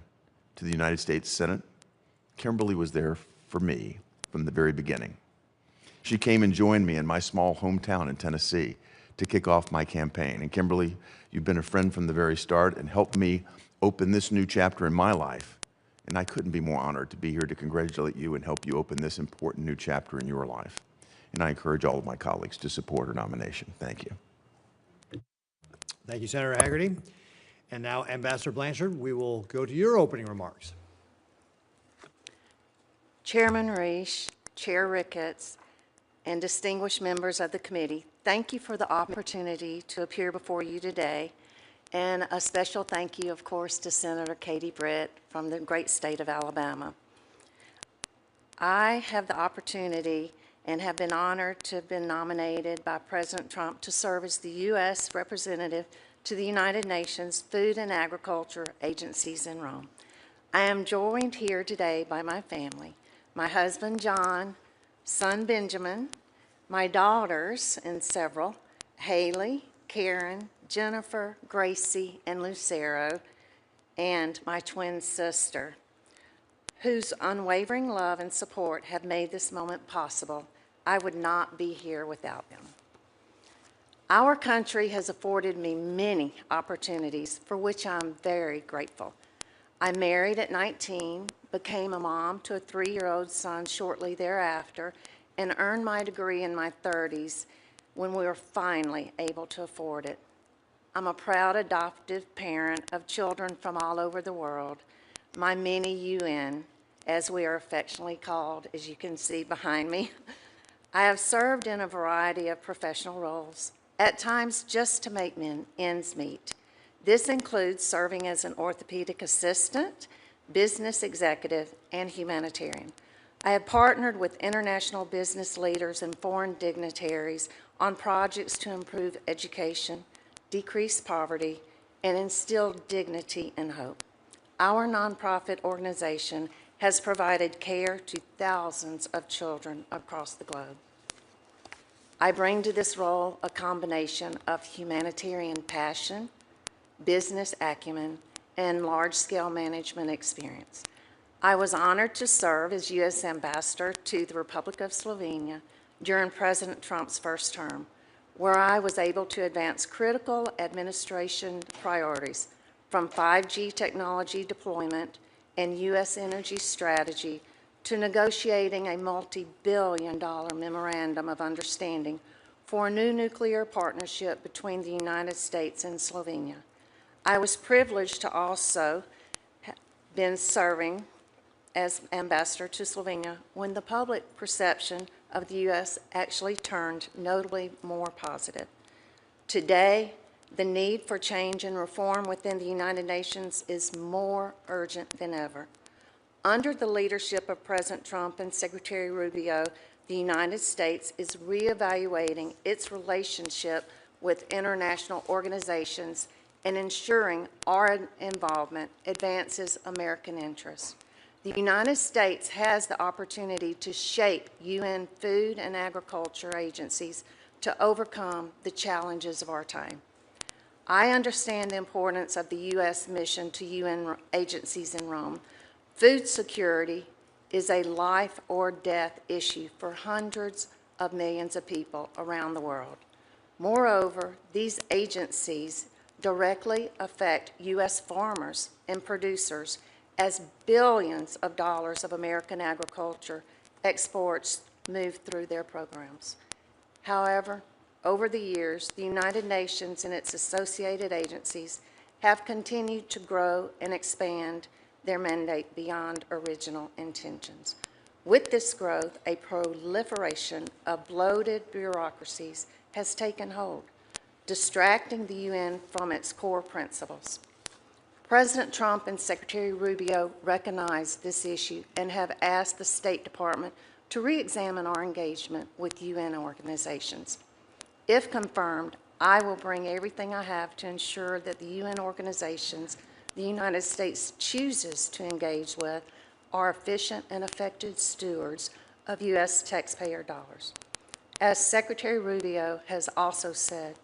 to the United States Senate, Kimberly was there for me from the very beginning. She came and joined me in my small hometown in Tennessee to kick off my campaign. And Kimberly, you've been a friend from the very start and helped me open this new chapter in my life. And I couldn't be more honored to be here to congratulate you and help you open this important new chapter in your life. And I encourage all of my colleagues to support her nomination. Thank you. Thank you, Senator Hagerty. And now, Ambassador Blanchard, we will go to your opening remarks. Chairman Risch, Chair Ricketts, and distinguished members of the committee, thank you for the opportunity to appear before you today. And a special thank you, of course, to Senator Katie Britt from the great state of Alabama. I have the opportunity and have been honored to have been nominated by President Trump to serve as the U.S. representative to the United Nations Food and Agriculture Agencies in Rome. I am joined here today by my family, my husband, John, son, Benjamin, my daughters, and several, Haley, Karen, Jennifer, Gracie, and Lucero, and my twin sister, whose unwavering love and support have made this moment possible. I would not be here without them. Our country has afforded me many opportunities for which I'm very grateful. I married at 19, became a mom to a 3-year-old son shortly thereafter, and earned my degree in my 30s when we were finally able to afford it. I'm a proud adoptive parent of children from all over the world. My many UN as we are affectionately called, as you can see behind me. I have served in a variety of professional roles, at times just to make ends meet. This includes serving as an orthopedic assistant, business executive, and humanitarian. I have partnered with international business leaders and foreign dignitaries on projects to improve education, decrease poverty, and instill dignity and hope. Our nonprofit organization has provided care to thousands of children across the globe. I bring to this role a combination of humanitarian passion, business acumen, and large-scale management experience. I was honored to serve as U.S. Ambassador to the Republic of Slovenia during President Trump's first term, where I was able to advance critical administration priorities from 5G technology deployment and U.S. energy strategy to negotiating a multi-billion-dollar memorandum of understanding for a new nuclear partnership between the United States and Slovenia. I was privileged to also have been serving as ambassador to Slovenia when the public perception of the U.S. actually turned notably more positive. Today, the need for change and reform within the United Nations is more urgent than ever. Under the leadership of President Trump and Secretary Rubio, the United States is reevaluating its relationship with international organizations and ensuring our involvement advances American interests. The United States has the opportunity to shape UN food and agriculture agencies to overcome the challenges of our time. I understand the importance of the U.S. mission to UN agencies in Rome. Food security is a life or death issue for hundreds of millions of people around the world. Moreover, these agencies directly affect U.S. farmers and producers as billions of dollars of American agriculture exports move through their programs. However, over the years, the United Nations and its associated agencies have continued to grow and expand their mandate beyond original intentions. With this growth, a proliferation of bloated bureaucracies has taken hold, distracting the UN from its core principles. President Trump and Secretary Rubio recognize this issue and have asked the State Department to re-examine our engagement with UN organizations. If confirmed, I will bring everything I have to ensure that the UN organizations the United States chooses to engage with are efficient and effective stewards of U.S. taxpayer dollars. As Secretary Rubio has also said,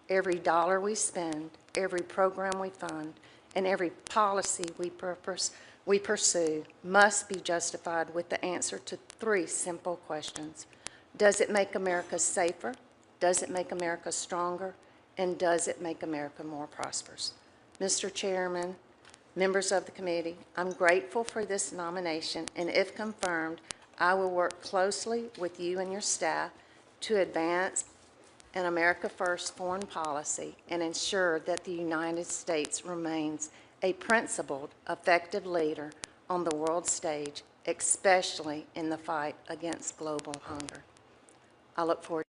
every dollar we spend, every program we fund, and every policy we pursue must be justified with the answer to three simple questions. Does it make America safer? Does it make America stronger? And does it make America more prosperous? Mr. Chairman, members of the committee, I'm grateful for this nomination, and if confirmed, I will work closely with you and your staff to advance an America First foreign policy and ensure that the United States remains a principled, effective leader on the world stage, especially in the fight against global hunger. I look forward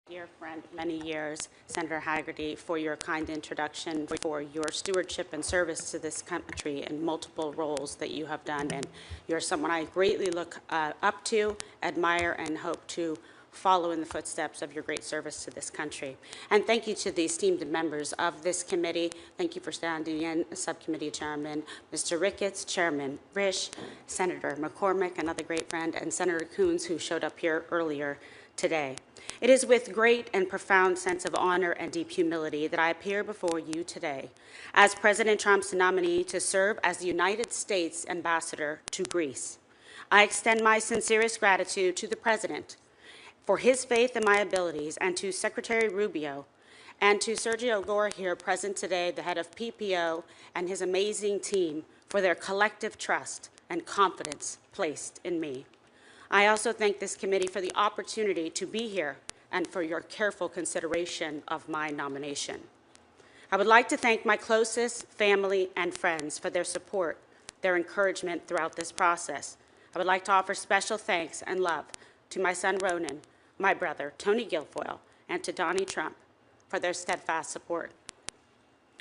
dear friend of many years, Senator Hagerty, for your kind introduction, for your stewardship and service to this country in multiple roles that you have done. And you're someone I greatly look up to, admire, and hope to follow in the footsteps of your great service to this country. And thank you to the esteemed members of this committee. Thank you for standing in, Subcommittee Chairman Mr. Ricketts, Chairman Risch, Senator McCormick, another great friend, and Senator Coons, who showed up here earlier today. It is with great and profound sense of honor and deep humility that I appear before you today as President Trump's nominee to serve as the United States Ambassador to Greece. I extend my sincerest gratitude to the President for his faith in my abilities, and to Secretary Rubio, and to Sergio Gore here present today, the head of PPO, and his amazing team for their collective trust and confidence placed in me. I also thank this committee for the opportunity to be here and for your careful consideration of my nomination. I would like to thank my closest family and friends for their support, their encouragement throughout this process. I would like to offer special thanks and love to my son Ronan, my brother Tony Guilfoyle, and to Donnie Trump for their steadfast support.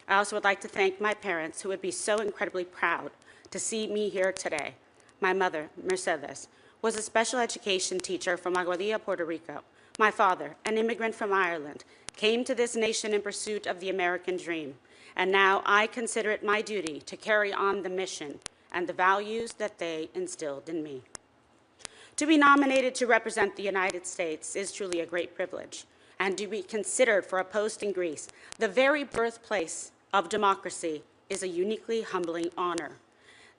I also would like to thank my parents who would be so incredibly proud to see me here today. My mother, Mercedes, was a special education teacher from Aguadilla, Puerto Rico. My father, an immigrant from Ireland, came to this nation in pursuit of the American dream, and now I consider it my duty to carry on the mission and the values that they instilled in me. To be nominated to represent the United States is truly a great privilege, and to be considered for a post in Greece, the very birthplace of democracy, is a uniquely humbling honor.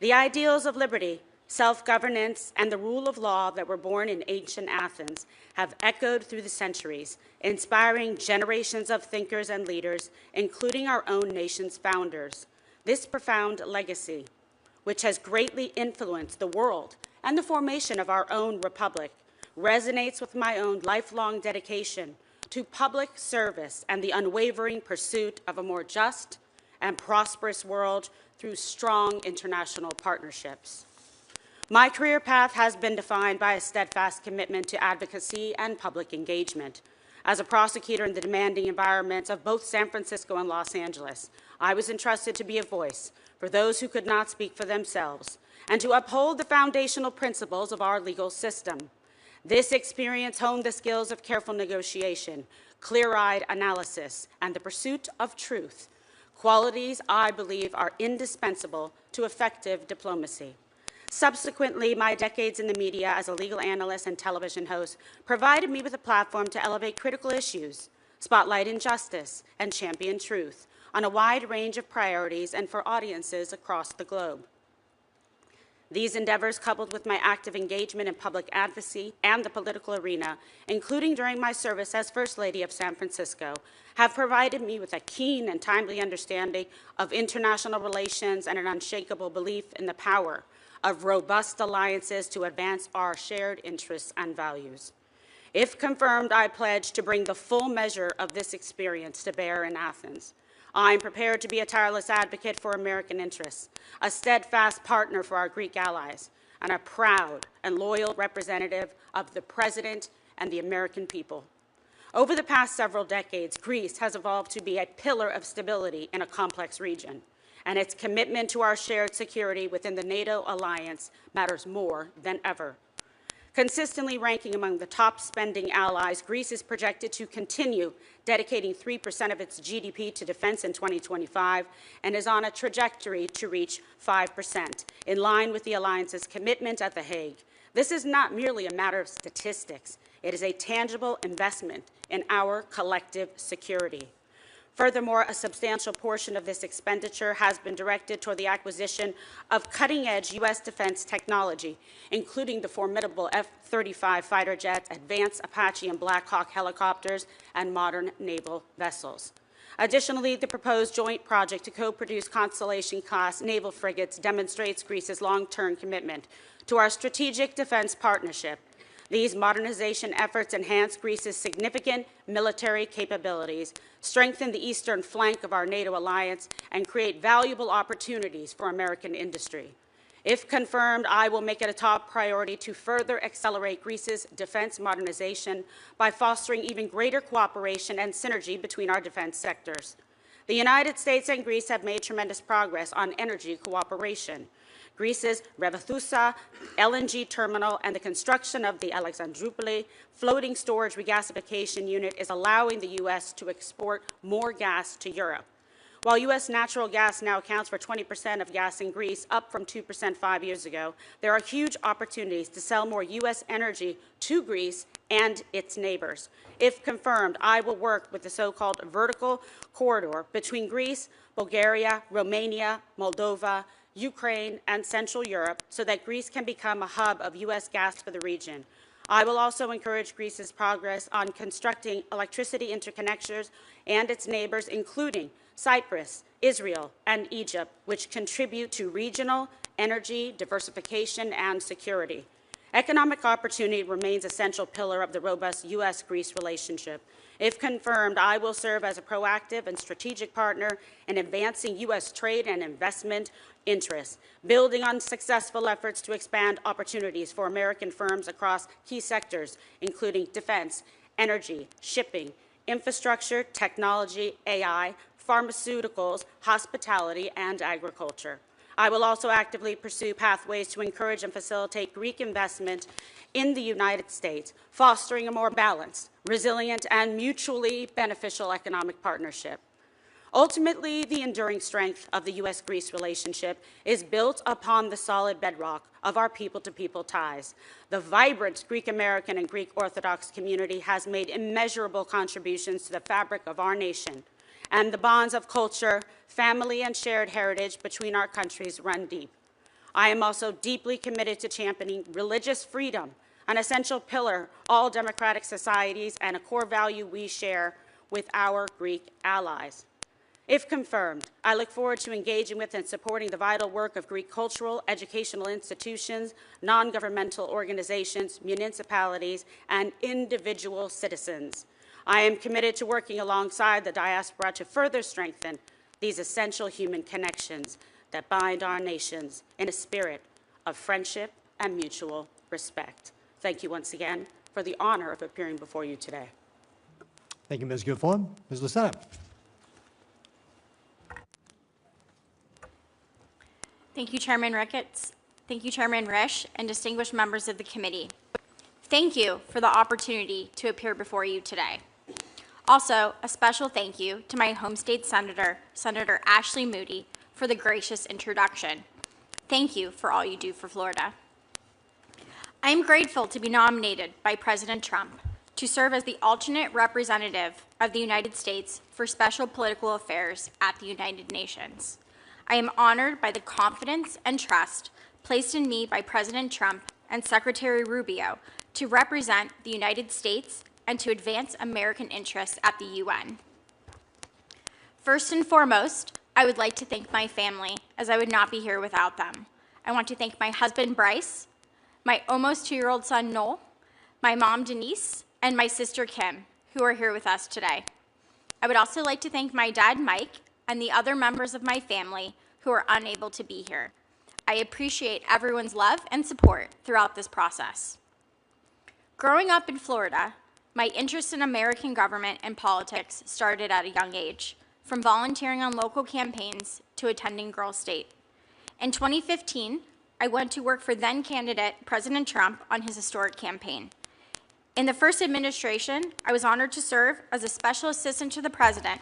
The ideals of liberty, self-governance, and the rule of law that were born in ancient Athens have echoed through the centuries, inspiring generations of thinkers and leaders, including our own nation's founders. This profound legacy, which has greatly influenced the world and the formation of our own republic, resonates with my own lifelong dedication to public service and the unwavering pursuit of a more just and prosperous world through strong international partnerships. My career path has been defined by a steadfast commitment to advocacy and public engagement. As a prosecutor in the demanding environments of both San Francisco and Los Angeles, I was entrusted to be a voice for those who could not speak for themselves and to uphold the foundational principles of our legal system. This experience honed the skills of careful negotiation, clear-eyed analysis, and the pursuit of truth, qualities I believe are indispensable to effective diplomacy. Subsequently, my decades in the media as a legal analyst and television host provided me with a platform to elevate critical issues, spotlight injustice, and champion truth on a wide range of priorities and for audiences across the globe. These endeavors, coupled with my active engagement in public advocacy and the political arena, including during my service as First Lady of San Francisco, have provided me with a keen and timely understanding of international relations and an unshakable belief in the power of robust alliances to advance our shared interests and values. If confirmed, I pledge to bring the full measure of this experience to bear in Athens. I am prepared to be a tireless advocate for American interests, a steadfast partner for our Greek allies, and a proud and loyal representative of the President and the American people. Over the past several decades, Greece has evolved to be a pillar of stability in a complex region, and its commitment to our shared security within the NATO alliance matters more than ever. Consistently ranking among the top spending allies, Greece is projected to continue dedicating 3% of its GDP to defense in 2025 and is on a trajectory to reach 5%, in line with the alliance's commitment at The Hague. This is not merely a matter of statistics. It is a tangible investment in our collective security. Furthermore, a substantial portion of this expenditure has been directed toward the acquisition of cutting-edge U.S. defense technology, including the formidable F-35 fighter jets, advanced Apache and Black Hawk helicopters, and modern naval vessels. Additionally, the proposed joint project to co-produce Constellation-class naval frigates demonstrates Greece's long-term commitment to our strategic defense partnership. These modernization efforts enhance Greece's significant military capabilities, strengthen the eastern flank of our NATO alliance, and create valuable opportunities for American industry. If confirmed, I will make it a top priority to further accelerate Greece's defense modernization by fostering even greater cooperation and synergy between our defense sectors. The United States and Greece have made tremendous progress on energy cooperation. Greece's Revithoussa LNG terminal and the construction of the Alexandroupoli floating storage regasification unit is allowing the U.S. to export more gas to Europe. While U.S. natural gas now accounts for 20% of gas in Greece, up from 2% 5 years ago, there are huge opportunities to sell more U.S. energy to Greece and its neighbors. If confirmed, I will work with the so-called vertical corridor between Greece, Bulgaria, Romania, Moldova, Ukraine, and Central Europe so that Greece can become a hub of U.S. gas for the region. I will also encourage Greece's progress on constructing electricity interconnectors and its neighbors, including Cyprus, Israel, and Egypt, which contribute to regional energy diversification and security. Economic opportunity remains an essential pillar of the robust U.S.-Greece relationship. If confirmed, I will serve as a proactive and strategic partner in advancing U.S. trade and investment interests, building on successful efforts to expand opportunities for American firms across key sectors, including defense, energy, shipping, infrastructure, technology, AI, pharmaceuticals, hospitality, and agriculture. I will also actively pursue pathways to encourage and facilitate Greek investment in the United States, fostering a more balanced, resilient, and mutually beneficial economic partnership. Ultimately, the enduring strength of the U.S.-Greece relationship is built upon the solid bedrock of our people-to-people ties. The vibrant Greek-American and Greek Orthodox community has made immeasurable contributions to the fabric of our nation, and the bonds of culture, family, and shared heritage between our countries run deep. I am also deeply committed to championing religious freedom, an essential pillar of all democratic societies and a core value we share with our Greek allies. If confirmed, I look forward to engaging with and supporting the vital work of Greek cultural, educational institutions, non-governmental organizations, municipalities, and individual citizens. I am committed to working alongside the diaspora to further strengthen these essential human connections that bind our nations in a spirit of friendship and mutual respect. Thank you once again for the honor of appearing before you today. Thank you, Ms. Gilfoyle. Ms. Lucena. Thank you, Chairman Ricketts. Thank you, Chairman Risch, and distinguished members of the committee. Thank you for the opportunity to appear before you today. Also, a special thank you to my home state senator, Senator Ashley Moody, for the gracious introduction. Thank you for all you do for Florida. I am grateful to be nominated by President Trump to serve as the alternate representative of the United States for Special Political Affairs at the United Nations. I am honored by the confidence and trust placed in me by President Trump and Secretary Rubio to represent the United States and to advance American interests at the UN. First and foremost, I would like to thank my family, as I would not be here without them. I want to thank my husband, Bryce, my almost 2-year-old son, Noel, my mom, Denise, and my sister, Kim, who are here with us today. I would also like to thank my dad, Mike, and the other members of my family who are unable to be here. I appreciate everyone's love and support throughout this process. Growing up in Florida, my interest in American government and politics started at a young age, from volunteering on local campaigns to attending Girl State. In 2015, I went to work for then-candidate President Trump on his historic campaign. In the first administration, I was honored to serve as a special assistant to the president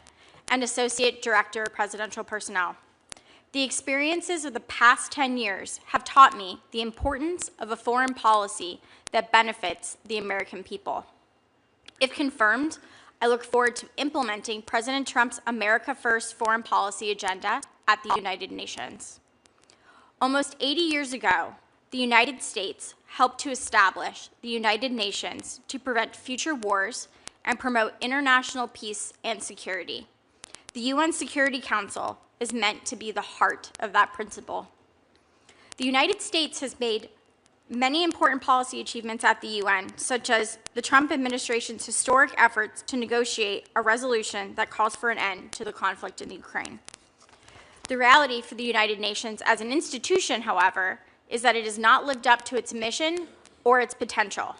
and associate director of presidential personnel. The experiences of the past 10 years have taught me the importance of a foreign policy that benefits the American people. If confirmed, I look forward to implementing President Trump's America First foreign policy agenda at the United Nations. Almost 80 years ago, the United States helped to establish the United Nations to prevent future wars and promote international peace and security. The UN Security Council is meant to be the heart of that principle. The United States has made many important policy achievements at the UN, such as the Trump administration's historic efforts to negotiate a resolution that calls for an end to the conflict in Ukraine. The reality for the United Nations as an institution, however, is that it has not lived up to its mission or its potential.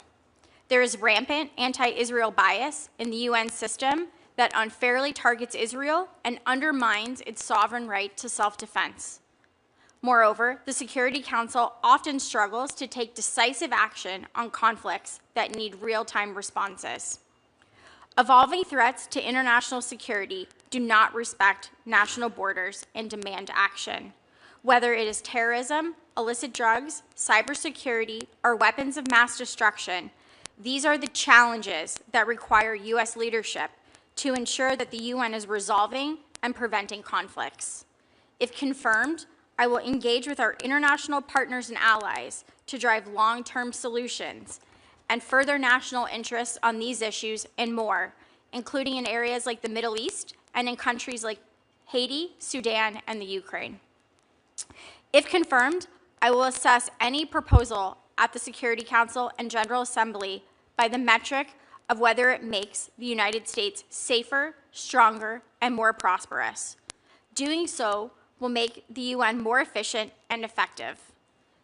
There is rampant anti-Israel bias in the UN system that unfairly targets Israel and undermines its sovereign right to self-defense. Moreover, the Security Council often struggles to take decisive action on conflicts that need real-time responses. Evolving threats to international security do not respect national borders and demand action. Whether it is terrorism, illicit drugs, cybersecurity, or weapons of mass destruction, these are the challenges that require U.S. leadership to ensure that the UN is resolving and preventing conflicts. If confirmed, I will engage with our international partners and allies to drive long-term solutions and further national interests on these issues and more, including in areas like the Middle East and in countries like Haiti, Sudan, and the Ukraine. If confirmed, I will assess any proposal at the Security Council and General Assembly by the metric of whether it makes the United States safer, stronger, and more prosperous. Doing so will make the UN more efficient and effective.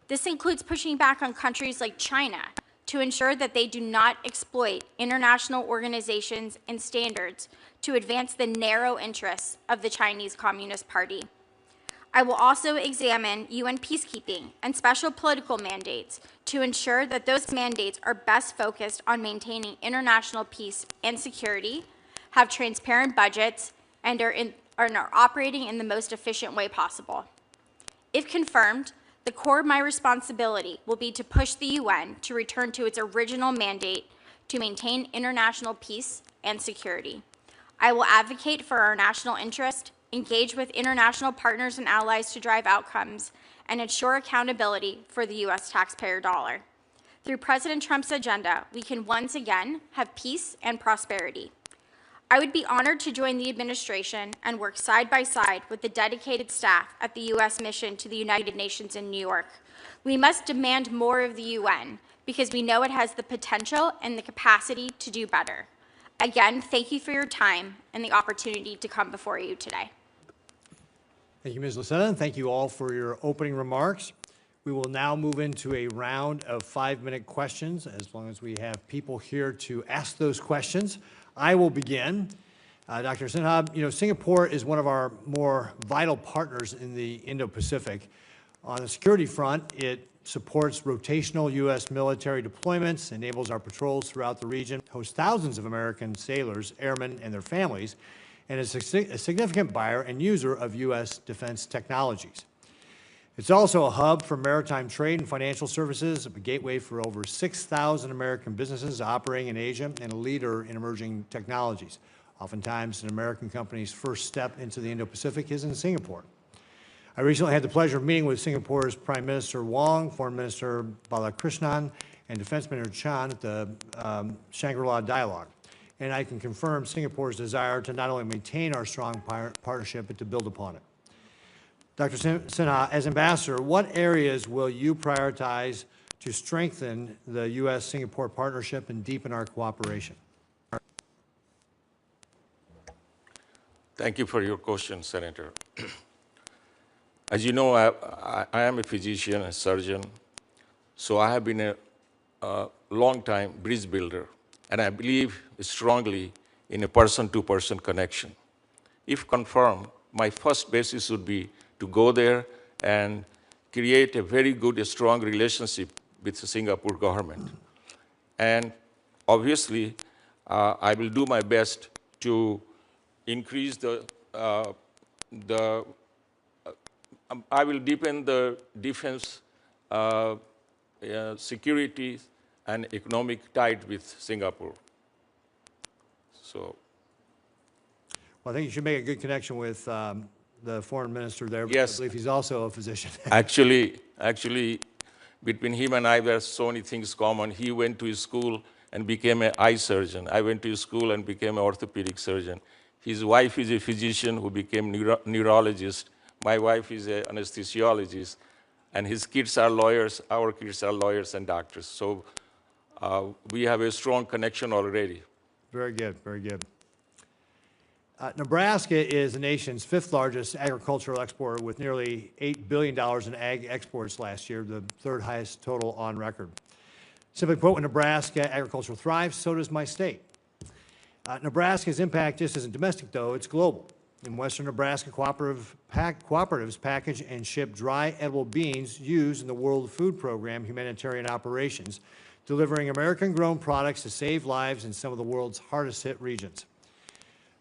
This includes pushing back on countries like China to ensure that they do not exploit international organizations and standards to advance the narrow interests of the Chinese Communist Party. I will also examine UN peacekeeping and special political mandates to ensure that those mandates are best focused on maintaining international peace and security, have transparent budgets, and are operating in the most efficient way possible. If confirmed, the core of my responsibility will be to push the UN to return to its original mandate to maintain international peace and security. I will advocate for our national interest, engage with international partners and allies to drive outcomes, and ensure accountability for the U.S. taxpayer dollar. Through President Trump's agenda, we can once again have peace and prosperity. I would be honored to join the administration and work side by side with the dedicated staff at the U.S. mission to the United Nations in New York. We must demand more of the UN because we know it has the potential and the capacity to do better. Again, thank you for your time and the opportunity to come before you today. Thank you, Ms. Lucena, and thank you all for your opening remarks. We will now move into a round of 5-minute questions, as long as we have people here to ask those questions. I will begin. Dr. Sinha, Singapore is one of our more vital partners in the Indo-Pacific. On the security front, it supports rotational U.S. military deployments, enables our patrols throughout the region, hosts thousands of American sailors, airmen, and their families, and is a significant buyer and user of U.S. defense technologies. It's also a hub for maritime trade and financial services, a gateway for over 6,000 American businesses operating in Asia, and a leader in emerging technologies. Oftentimes, an American company's first step into the Indo-Pacific is in Singapore. I recently had the pleasure of meeting with Singapore's Prime Minister Wong, Foreign Minister Balakrishnan, and Defense Minister Chan at the Shangri-La Dialogue. And I can confirm Singapore's desire to not only maintain our strong partnership, but to build upon it. Dr. Sinha, as ambassador, what areas will you prioritize to strengthen the U.S.-Singapore partnership and deepen our cooperation? Thank you for your question, Senator. As you know, I am a physician, a surgeon, so I have been a long-time bridge builder, and I believe strongly in a person-to-person connection. If confirmed, my first basis would be to go there and create a very good, strong relationship with the Singapore government. And obviously, I will do my best to increase I will deepen the defense, security, and economic tie with Singapore. So. Well, I think you should make a good connection with the foreign minister there. Yes. I believe he's also a physician. Actually, between him and I, there are so many things common. He went to his school and became an eye surgeon. I went to his school and became an orthopedic surgeon. His wife is a physician who became neurologist. My wife is an anesthesiologist. And his kids are lawyers. Our kids are lawyers and doctors. So we have a strong connection already. Very good, very good. Nebraska is the nation's 5th largest agricultural exporter with nearly $8 billion in ag exports last year, the 3rd highest total on record. Simply put, when Nebraska agriculture thrives, so does my state. Nebraska's impact just isn't domestic, though, it's global. In western Nebraska, cooperatives package and ship dry edible beans used in the World Food Program humanitarian operations, delivering American-grown products to save lives in some of the world's hardest-hit regions.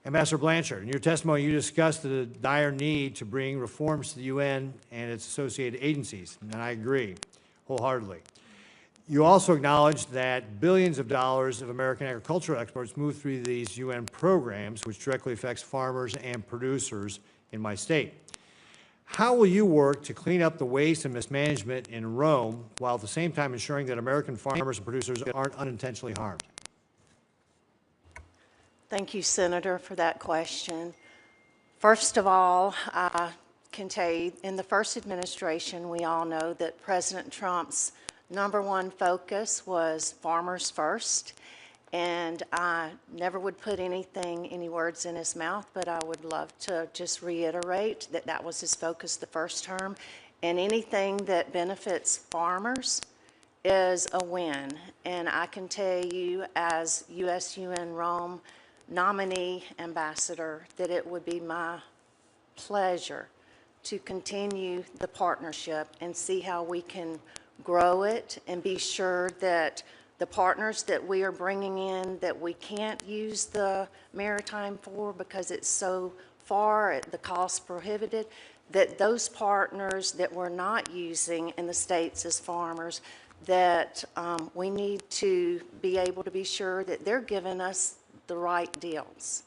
Ambassador Blanchard, in your testimony, you discussed the dire need to bring reforms to the UN and its associated agencies, and I agree wholeheartedly. You also acknowledged that billions of dollars of American agricultural exports move through these UN programs, which directly affects farmers and producers in my state. How will you work to clean up the waste and mismanagement in Rome, while at the same time ensuring that American farmers and producers aren't unintentionally harmed? Thank you, Senator, for that question. First of all, I can tell you, in the first administration, we all know that President Trump's number one focus was farmers first. And I never would put any words in his mouth, but I would love to just reiterate that that was his focus the first term. And anything that benefits farmers is a win. And I can tell you as USUN Rome nominee ambassador that it would be my pleasure to continue the partnership and see how we can grow it and be sure that the partners that we are bringing in that we can't use the maritime for because it's so far, the cost prohibited, that those partners that we're not using in the states as farmers, that we need to be able to be sure that they're giving us the right deals.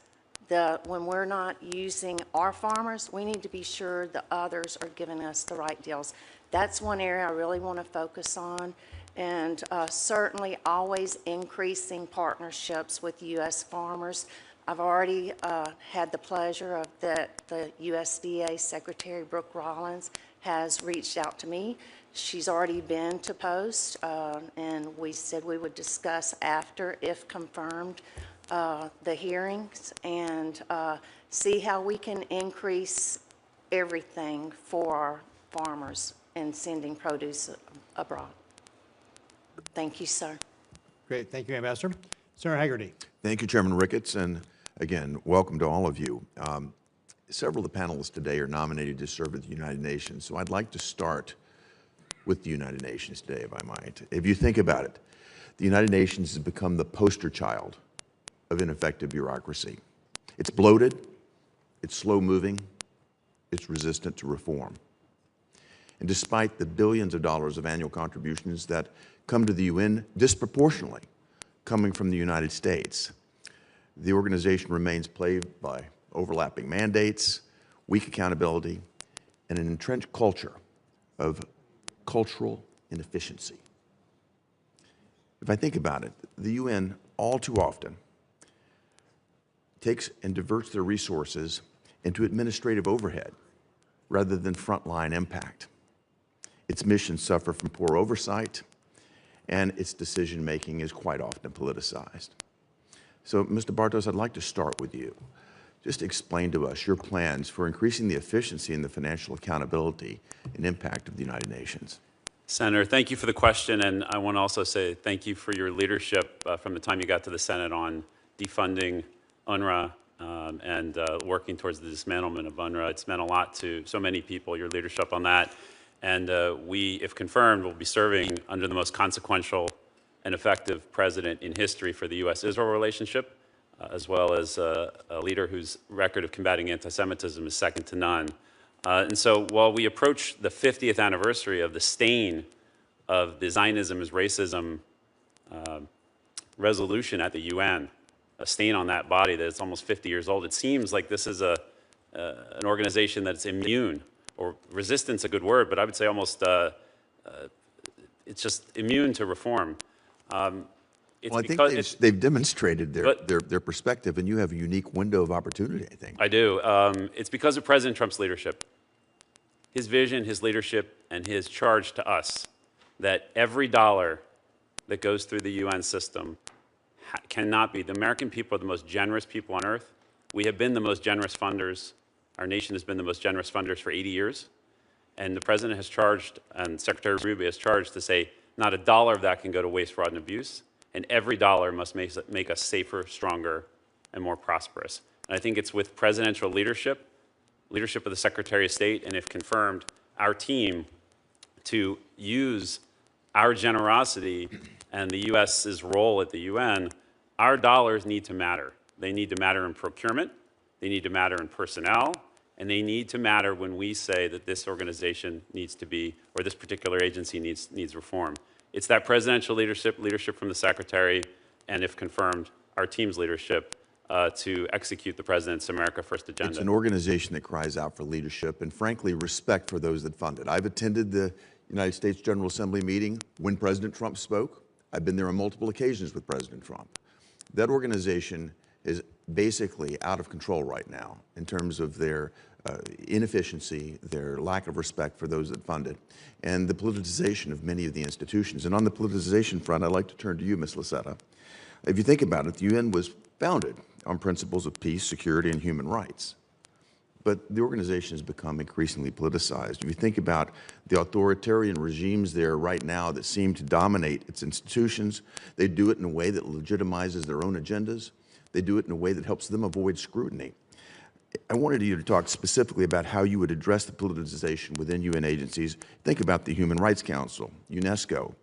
When we're not using our farmers, we need to be sure the others are giving us the right deals. That's one area I really want to focus on. And certainly always increasing partnerships with U.S. farmers. I've already had the pleasure of the USDA Secretary Brooke Rollins has reached out to me. She's already been to Post, and we said we would discuss after, if confirmed, the hearings and see how we can increase everything for our farmers and sending produce abroad. Thank you, sir. Great. Thank you, Ambassador. Senator Hagerty. Thank you, Chairman Ricketts, and again, welcome to all of you. Several of the panelists today are nominated to serve at the United Nations, so I'd like to start with the United Nations today, if I might. If you think about it, the United Nations has become the poster child of ineffective bureaucracy. It's bloated, it's slow-moving, it's resistant to reform. And despite the billions of dollars of annual contributions that come to the UN disproportionately coming from the United States, the organization remains plagued by overlapping mandates, weak accountability, and an entrenched culture of cultural inefficiency. If I think about it, the UN all too often takes and diverts their resources into administrative overhead rather than frontline impact. Its missions suffer from poor oversight, and its decision-making is quite often politicized. So, Mr. Bartos, I'd like to start with you. Just explain to us your plans for increasing the efficiency and the financial accountability and impact of the United Nations. Senator, thank you for the question, and I want to also say thank you for your leadership from the time you got to the Senate on defunding UNRWA and working towards the dismantlement of UNRWA. It's meant a lot to so many people, your leadership on that. And we, if confirmed, will be serving under the most consequential and effective president in history for the U.S.-Israel relationship, as well as a leader whose record of combating anti-Semitism is second to none. And so while we approach the 50th anniversary of the stain of the Zionism is racism resolution at the UN, a stain on that body that is almost 50 years old, it seems like this is an organization that's immune, or resistance a good word, but I would say almost it's just immune to reform. Well, I think they've demonstrated their perspective, and you have a unique window of opportunity, I think. I do. It's because of President Trump's leadership, his vision, his leadership, and his charge to us that every dollar that goes through the UN system cannot be. The American people are the most generous people on earth. We have been the most generous funders. Our nation has been the most generous funders for 80 years. And the President has charged, and Secretary Rubio has charged to say not a dollar of that can go to waste, fraud, and abuse. And every dollar must make us safer, stronger, and more prosperous. And I think it's with presidential leadership, leadership of the Secretary of State, and if confirmed, our team to use our generosity and the U.S.'s role at the UN, our dollars need to matter. They need to matter in procurement, they need to matter in personnel, and they need to matter when we say that this organization needs to be, or this particular agency needs reform. It's that presidential leadership from the Secretary, and if confirmed, our team's leadership to execute the President's America First agenda. It's an organization that cries out for leadership and, frankly, respect for those that fund it. I've attended the United States General Assembly meeting when President Trump spoke. I've been there on multiple occasions with President Trump. That organization is basically out of control right now in terms of their inefficiency, their lack of respect for those that fund it, and the politicization of many of the institutions. And on the politicization front, I'd like to turn to you, Ms. Laseta. If you think about it, the UN was founded on principles of peace, security, and human rights. But the organization has become increasingly politicized. If you think about the authoritarian regimes there right now that seem to dominate its institutions, they do it in a way that legitimizes their own agendas. They do it in a way that helps them avoid scrutiny. I wanted you to talk specifically about how you would address the politicization within UN agencies. Think about the Human Rights Council, UNESCO.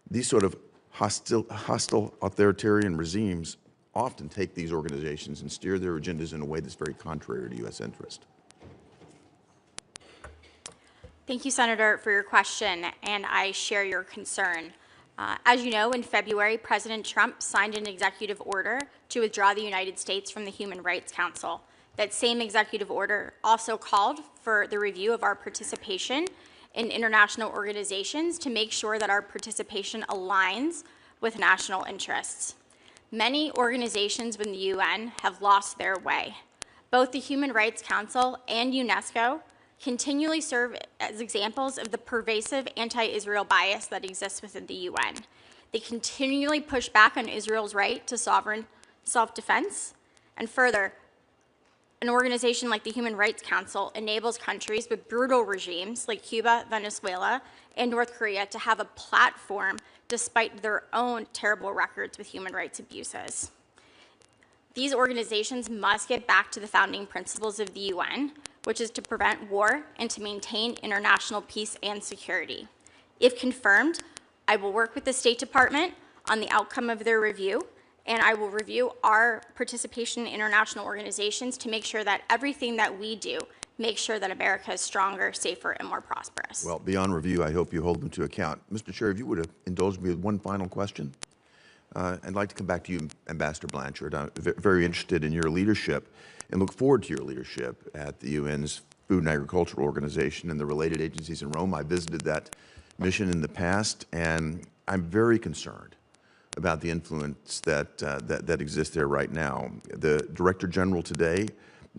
These sort of hostile authoritarian regimes often take these organizations and steer their agendas in a way that's very contrary to U.S. interest. Thank you, Senator, for your question, and I share your concern. As you know, in February, President Trump signed an executive order to withdraw the United States from the Human Rights Council. That same executive order also called for the review of our participation in international organizations to make sure that our participation aligns with national interests. Many organizations within the UN have lost their way. Both the Human Rights Council and UNESCO continually serve as examples of the pervasive anti-Israel bias that exists within the UN. They continually push back on Israel's right to sovereign self-defense, and further, an organization like the Human Rights Council enables countries with brutal regimes like Cuba, Venezuela, and North Korea to have a platform despite their own terrible records with human rights abuses. These organizations must get back to the founding principles of the UN, which is to prevent war and to maintain international peace and security. If confirmed, I will work with the State Department on the outcome of their review, and I will review our participation in international organizations to make sure that everything that we do makes sure that America is stronger, safer, and more prosperous. Well, beyond review, I hope you hold them to account. Mr. Chair, if you would indulge me with one final question. I'd like to come back to you, Ambassador Blanchard. I'm very interested in your leadership and look forward to your leadership at the UN's Food and Agricultural Organization and the related agencies in Rome. I visited that mission in the past, and I'm very concerned about the influence that exists there right now. The Director General today,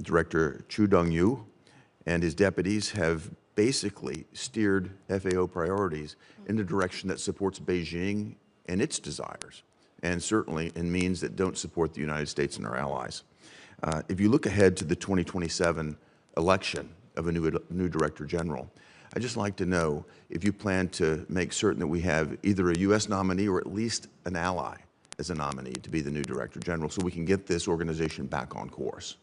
Director Chu Dong-yu, and his deputies have basically steered FAO priorities in a direction that supports Beijing and its desires, and certainly in means that don't support the United States and our allies. If you look ahead to the 2027 election of a new Director General, I'd just like to know if you plan to make certain that we have either a U.S. nominee or at least an ally as a nominee to be the new Director General so we can get this organization back on course.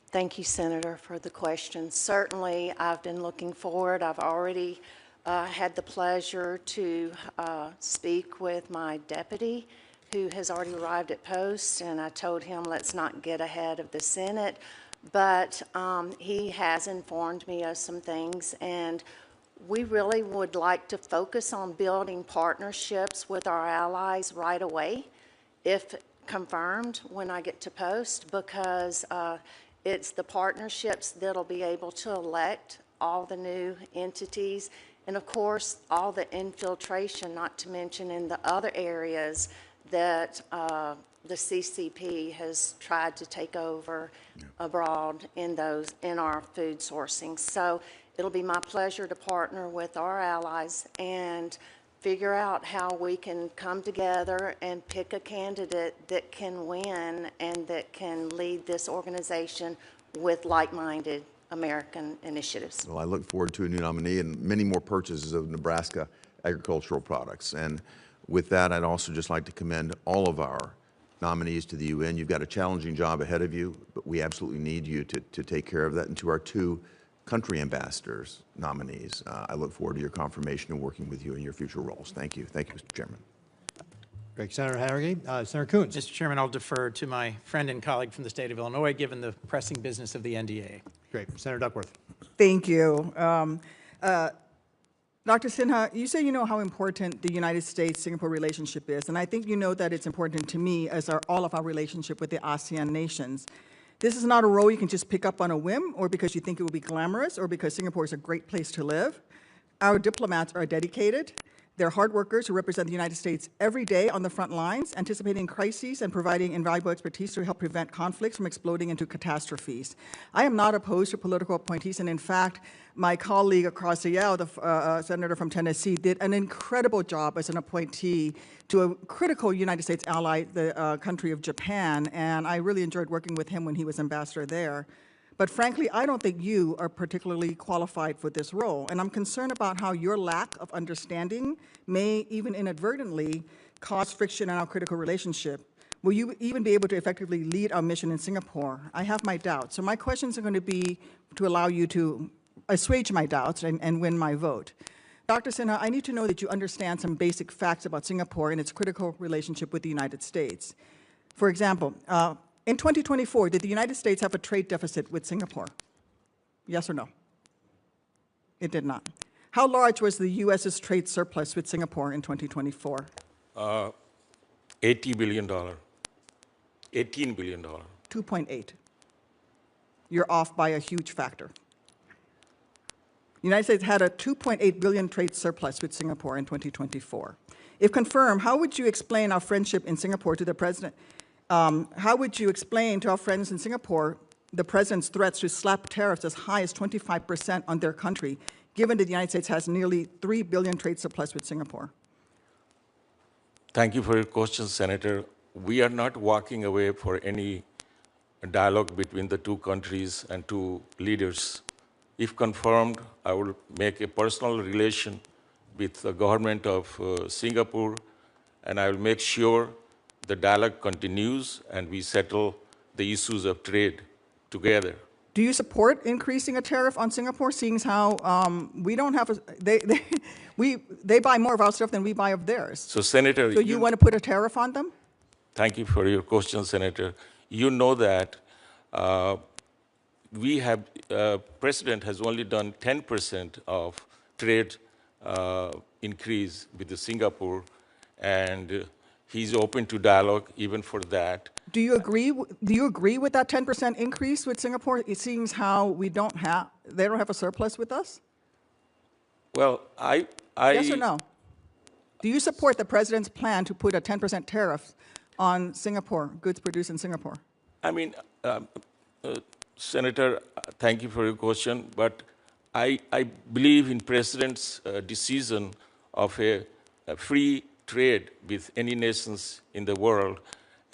Thank you, Senator, for the question. Certainly, I've been looking forward. I've already had the pleasure to speak with my deputy, who has already arrived at post, and I told him let's not get ahead of the Senate, but he has informed me of some things, and we really would like to focus on building partnerships with our allies right away, if confirmed when I get to post, because it's the partnerships that'll be able to elect all the new entities, and of course, all the infiltration, not to mention in the other areas that the CCP has tried to take over abroad in our food sourcing. So it'll be my pleasure to partner with our allies and figure out how we can come together and pick a candidate that can win and that can lead this organization with like-minded American initiatives. Well, I look forward to a new nominee and many more purchases of Nebraska agricultural products. And with that, I'd also just like to commend all of our nominees to the UN. You've got a challenging job ahead of you, but we absolutely need you to take care of that. And to our two country ambassadors nominees, I look forward to your confirmation and working with you in your future roles. Thank you. Thank you, Mr. Chairman. Great, Senator Hagerty. Senator Coons. Mr. Chairman, I'll defer to my friend and colleague from the state of Illinois, given the pressing business of the NDA. Great. Senator Duckworth. Thank you. Dr. Sinha, you say you know how important the United States-Singapore relationship is, and I think you know that it's important to me as all of our relationship with the ASEAN nations. This is not a role you can just pick up on a whim or because you think it will be glamorous or because Singapore is a great place to live. Our diplomats are dedicated. They're hard workers who represent the United States every day on the front lines, anticipating crises and providing invaluable expertise to help prevent conflicts from exploding into catastrophes. I am not opposed to political appointees, and in fact, my colleague across the aisle, the senator from Tennessee, did an incredible job as an appointee to a critical United States ally, the country of Japan, and I really enjoyed working with him when he was ambassador there. But frankly, I don't think you are particularly qualified for this role, and I'm concerned about how your lack of understanding may even inadvertently cause friction in our critical relationship. Will you even be able to effectively lead our mission in Singapore? I have my doubts. So my questions are going to be to allow you to assuage my doubts and win my vote. Dr. Sinha, I need to know that you understand some basic facts about Singapore and its critical relationship with the United States. For example, in 2024, did the United States have a trade deficit with Singapore? Yes or no? It did not. How large was the U.S.'s trade surplus with Singapore in 2024? $80 billion. $18 billion. 2.8. You're off by a huge factor. The United States had a 2.8 billion trade surplus with Singapore in 2024. If confirmed, how would you explain our friendship in Singapore to the president? How would you explain to our friends in Singapore the president's threats to slap tariffs as high as 25% on their country, given that the United States has nearly $3 billion trade surplus with Singapore? Thank you for your question, Senator. We are not walking away for any dialogue between the two countries and two leaders. If confirmed, I will make a personal relation with the government of Singapore, and I will make sure the dialogue continues and we settle the issues of trade together. Do you support increasing a tariff on Singapore, seeing as how we don't have they buy more of our stuff than we buy of theirs? So, Senator, so you want to put a tariff on them? Thank you for your question, Senator. You know that we have, President has only done 10% of trade increase with the Singapore, and he's open to dialogue even for that. Do you agree with that 10% increase with Singapore? It seems how they don't have a surplus with us? Well, Yes or no? Do you support the president's plan to put a 10% tariff on Singapore, goods produced in Singapore? I mean, Senator, thank you for your question, but I believe in President's decision of a free trade with any nations in the world,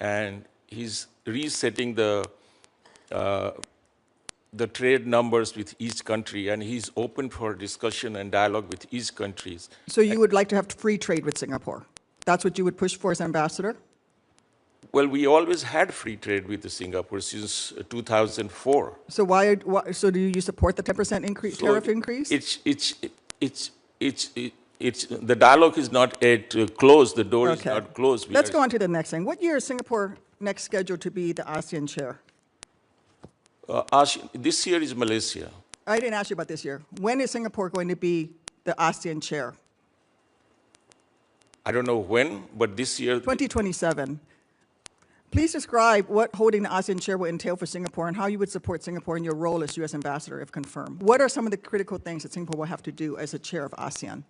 and he's resetting the trade numbers with each country, and he's open for discussion and dialogue with each country. So you would like to have free trade with Singapore? That's what you would push for as ambassador? Well, we always had free trade with Singapore since 2004. So so do you support the 10% increase, tariff increase? The dialogue is not yet closed. The door is not closed. Let's go on to the next thing. What year is Singapore next scheduled to be the ASEAN chair? This year is Malaysia. I didn't ask you about this year. When is Singapore going to be the ASEAN chair? I don't know when, but this year. 2027. Please describe what holding the ASEAN chair will entail for Singapore and how you would support Singapore in your role as U.S. ambassador, if confirmed. What are some of the critical things that Singapore will have to do as a chair of ASEAN?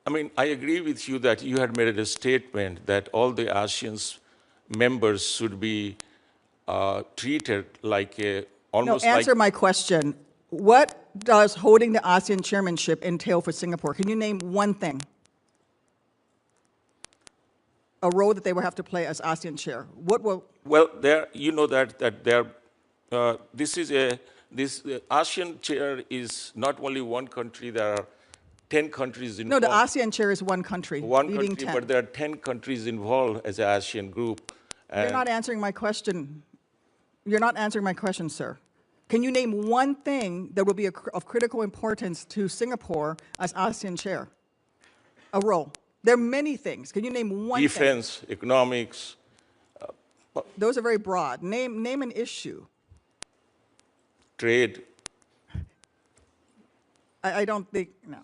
I mean, I agree with you that you had made a statement that all the ASEAN members should be treated like almost like... No, answer my question. What does holding the ASEAN chairmanship entail for Singapore? Can you name one thing? A role that they will have to play as ASEAN chair. What will... Well, you know that this ASEAN chair is not only one country. There are 10 countries involved. No, the ASEAN chair is one country. One leading country, 10. but there are 10 countries involved as an ASEAN group. You're not answering my question. You're not answering my question, sir. Can you name one thing that will be of critical importance to Singapore as ASEAN chair? A role. There are many things. Can you name one Defense, thing? economics. Those are very broad. Name an issue. Trade. I don't think, no.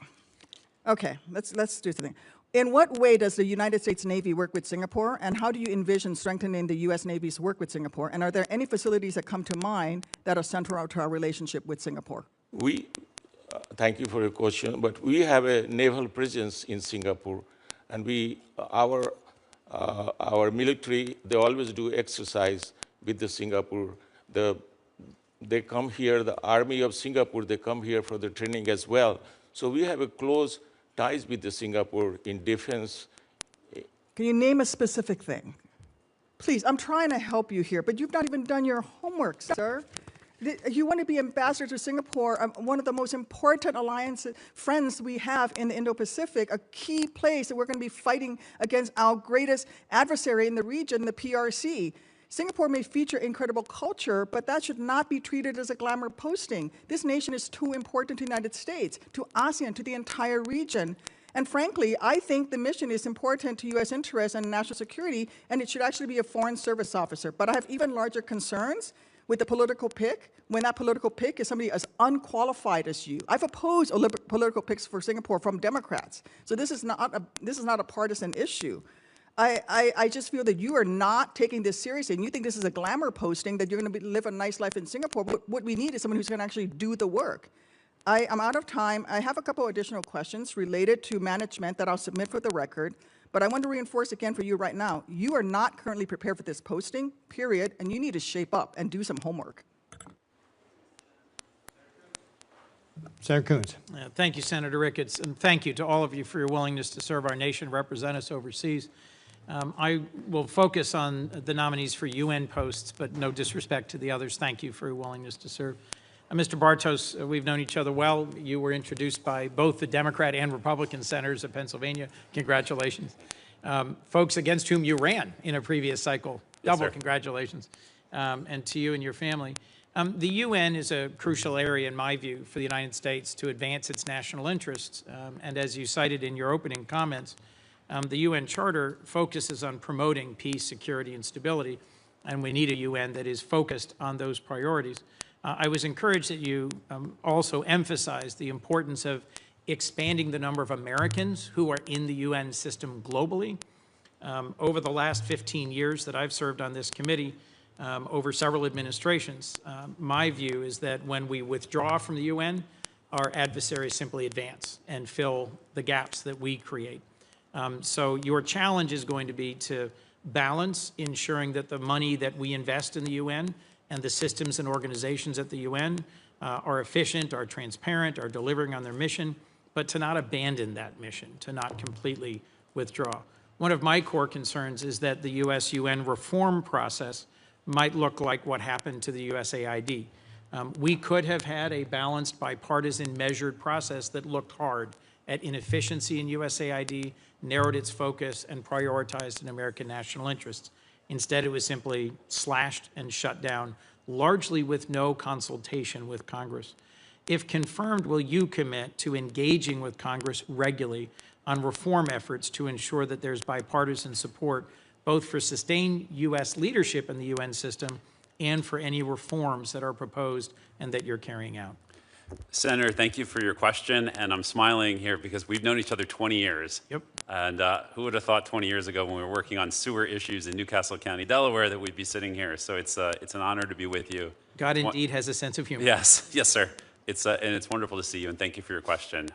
Okay, let's do something. In what way does the United States Navy work with Singapore, and how do you envision strengthening the U.S. Navy's work with Singapore? And are there any facilities that come to mind that are central to our relationship with Singapore? thank you for your question, but we have a naval presence in Singapore, and our military, they always do exercise with the Singapore. They come here, the Army of Singapore, they come here for the training as well. So we have a close ties with the Singapore in defense. Can you name a specific thing? Please, I'm trying to help you here, but you've not even done your homework, sir. You want to be ambassador to Singapore, one of the most important friends we have in the Indo-Pacific, a key place that we're going to be fighting against our greatest adversary in the region, the PRC. Singapore may feature incredible culture, but that should not be treated as a glamour posting. This nation is too important to the United States, to ASEAN, to the entire region. And frankly, I think the mission is important to U.S. interests and national security, and it should actually be a foreign service officer. But I have even larger concerns with the political pick, when that political pick is somebody as unqualified as you. I've opposed political picks for Singapore from Democrats. So this is not a partisan issue. I just feel that you are not taking this seriously, and you think this is a glamour posting, that you're going to live a nice life in Singapore. But what we need is someone who's going to actually do the work. I'm out of time. I have a couple additional questions related to management that I'll submit for the record. But I want to reinforce again for you right now, you are not currently prepared for this posting, period, and you need to shape up and do some homework. Senator Coons. Thank you, Senator Ricketts, and thank you to all of you for your willingness to serve our nation, represent us overseas. I will focus on the nominees for UN posts, but no disrespect to the others. Thank you for your willingness to serve. Mr. Bartos, we've known each other well. You were introduced by both the Democrat and Republican senators of Pennsylvania. Congratulations. Folks against whom you ran in a previous cycle, double congratulations. And to you and your family. The UN is a crucial area, in my view, for the United States to advance its national interests. And as you cited in your opening comments, the UN Charter focuses on promoting peace, security, and stability, and we need a UN that is focused on those priorities. I was encouraged that you also emphasized the importance of expanding the number of Americans who are in the UN system globally. Over the last 15 years that I've served on this committee, over several administrations, my view is that when we withdraw from the UN, our adversaries simply advance and fill the gaps that we create. So your challenge is going to be to balance ensuring that the money that we invest in the UN and the systems and organizations at the UN are efficient, are transparent, are delivering on their mission, but to not abandon that mission, to not completely withdraw. One of my core concerns is that the US-UN reform process might look like what happened to the USAID. We could have had a balanced, bipartisan, measured process that looked hard at inefficiency in USAID, narrowed its focus, and prioritized an American national interests. Instead, it was simply slashed and shut down, largely with no consultation with Congress. If confirmed, will you commit to engaging with Congress regularly on reform efforts to ensure that there's bipartisan support, both for sustained U.S. leadership in the UN system and for any reforms that are proposed and that you're carrying out? Senator, thank you for your question, and I'm smiling here because we've known each other 20 years. Yep. And who would have thought 20 years ago when we were working on sewer issues in Newcastle County, Delaware, that we'd be sitting here. So it's an honor to be with you. God indeed has a sense of humor. Yes, yes, sir. And it's wonderful to see you, and thank you for your question.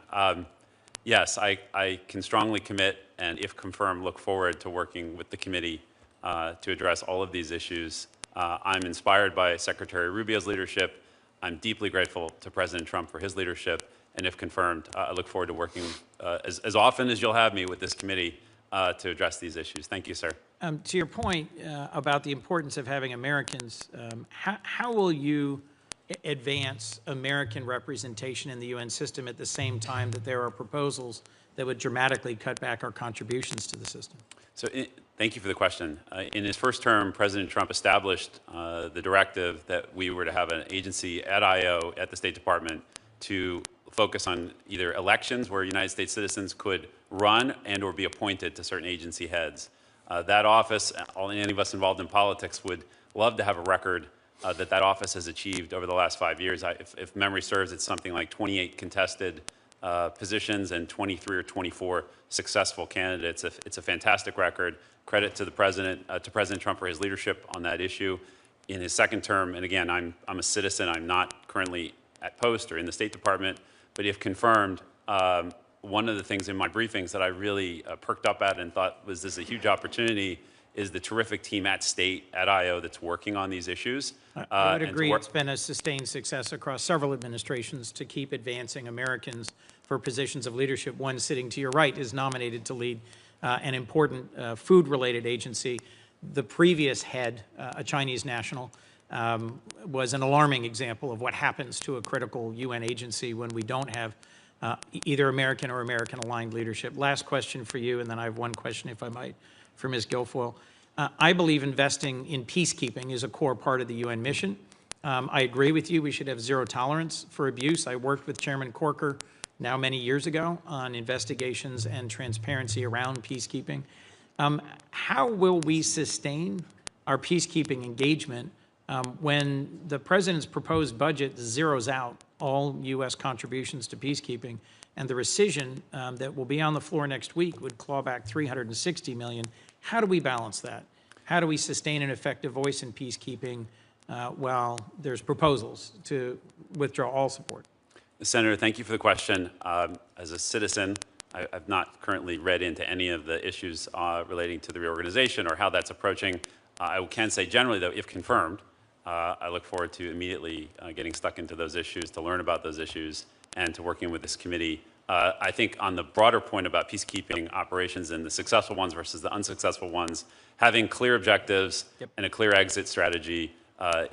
Yes, I can strongly commit, and if confirmed, look forward to working with the committee to address all of these issues. I'm inspired by Secretary Rubio's leadership. I'm deeply grateful to President Trump for his leadership, and if confirmed, I look forward to working as often as you'll have me with this committee to address these issues. Thank you, sir. To your point about the importance of having Americans, how will you advance American representation in the UN system at the same time that there are proposals that would dramatically cut back our contributions to the system? So thank you for the question. In his first term, President Trump established the directive that we were to have an agency at I.O. at the State Department to focus on either elections where United States citizens could run and or be appointed to certain agency heads. That office, any of us involved in politics would love to have a record that office has achieved over the last 5 years. If memory serves, it's something like 28 contested positions and 23 or 24 successful candidates. It's a fantastic record. Credit to the President, to President Trump for his leadership on that issue. In his second term, and again, I'm a citizen, I'm not currently at post or in the State Department, but if confirmed, one of the things in my briefings that I really perked up at and thought was this a huge opportunity is the terrific team at State, at IO, that's working on these issues. I would and to agree work- it's been a sustained success across several administrations to keep advancing Americans for positions of leadership. One sitting to your right is nominated to lead an important food-related agency. The previous head, a Chinese national, was an alarming example of what happens to a critical UN agency when we don't have either American or American-aligned leadership. Last question for you, and then I have one question, if I might, for Ms. Guilfoyle. I believe investing in peacekeeping is a core part of the UN mission. I agree with you. We should have zero tolerance for abuse. I worked with Chairman Corker now many years ago on investigations and transparency around peacekeeping. How will we sustain our peacekeeping engagement when the President's proposed budget zeroes out all U.S. contributions to peacekeeping, and the rescission that will be on the floor next week would claw back $360 million? How do we balance that? How do we sustain an effective voice in peacekeeping while there's proposals to withdraw all support? Senator, thank you for the question. As a citizen, I've not currently read into any of the issues relating to the reorganization or how that's approaching. I can say generally, though, if confirmed, I look forward to immediately getting stuck into those issues, to learn about those issues, and to working with this committee. I think on the broader point about peacekeeping operations and the successful ones versus the unsuccessful ones, having clear objectives and a clear exit strategy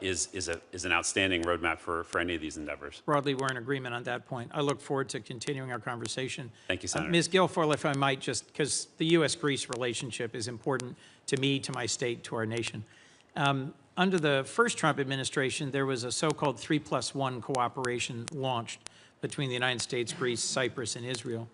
is an outstanding roadmap for any of these endeavors. Broadly, we're in agreement on that point. I look forward to continuing our conversation. Thank you, Senator. Ms. Guilfoyle, if I might, just because the U.S.-Greece relationship is important to me, to my state, to our nation. Under the first Trump administration, there was a so-called 3+1 cooperation launched between the United States, Greece, Cyprus, and Israel.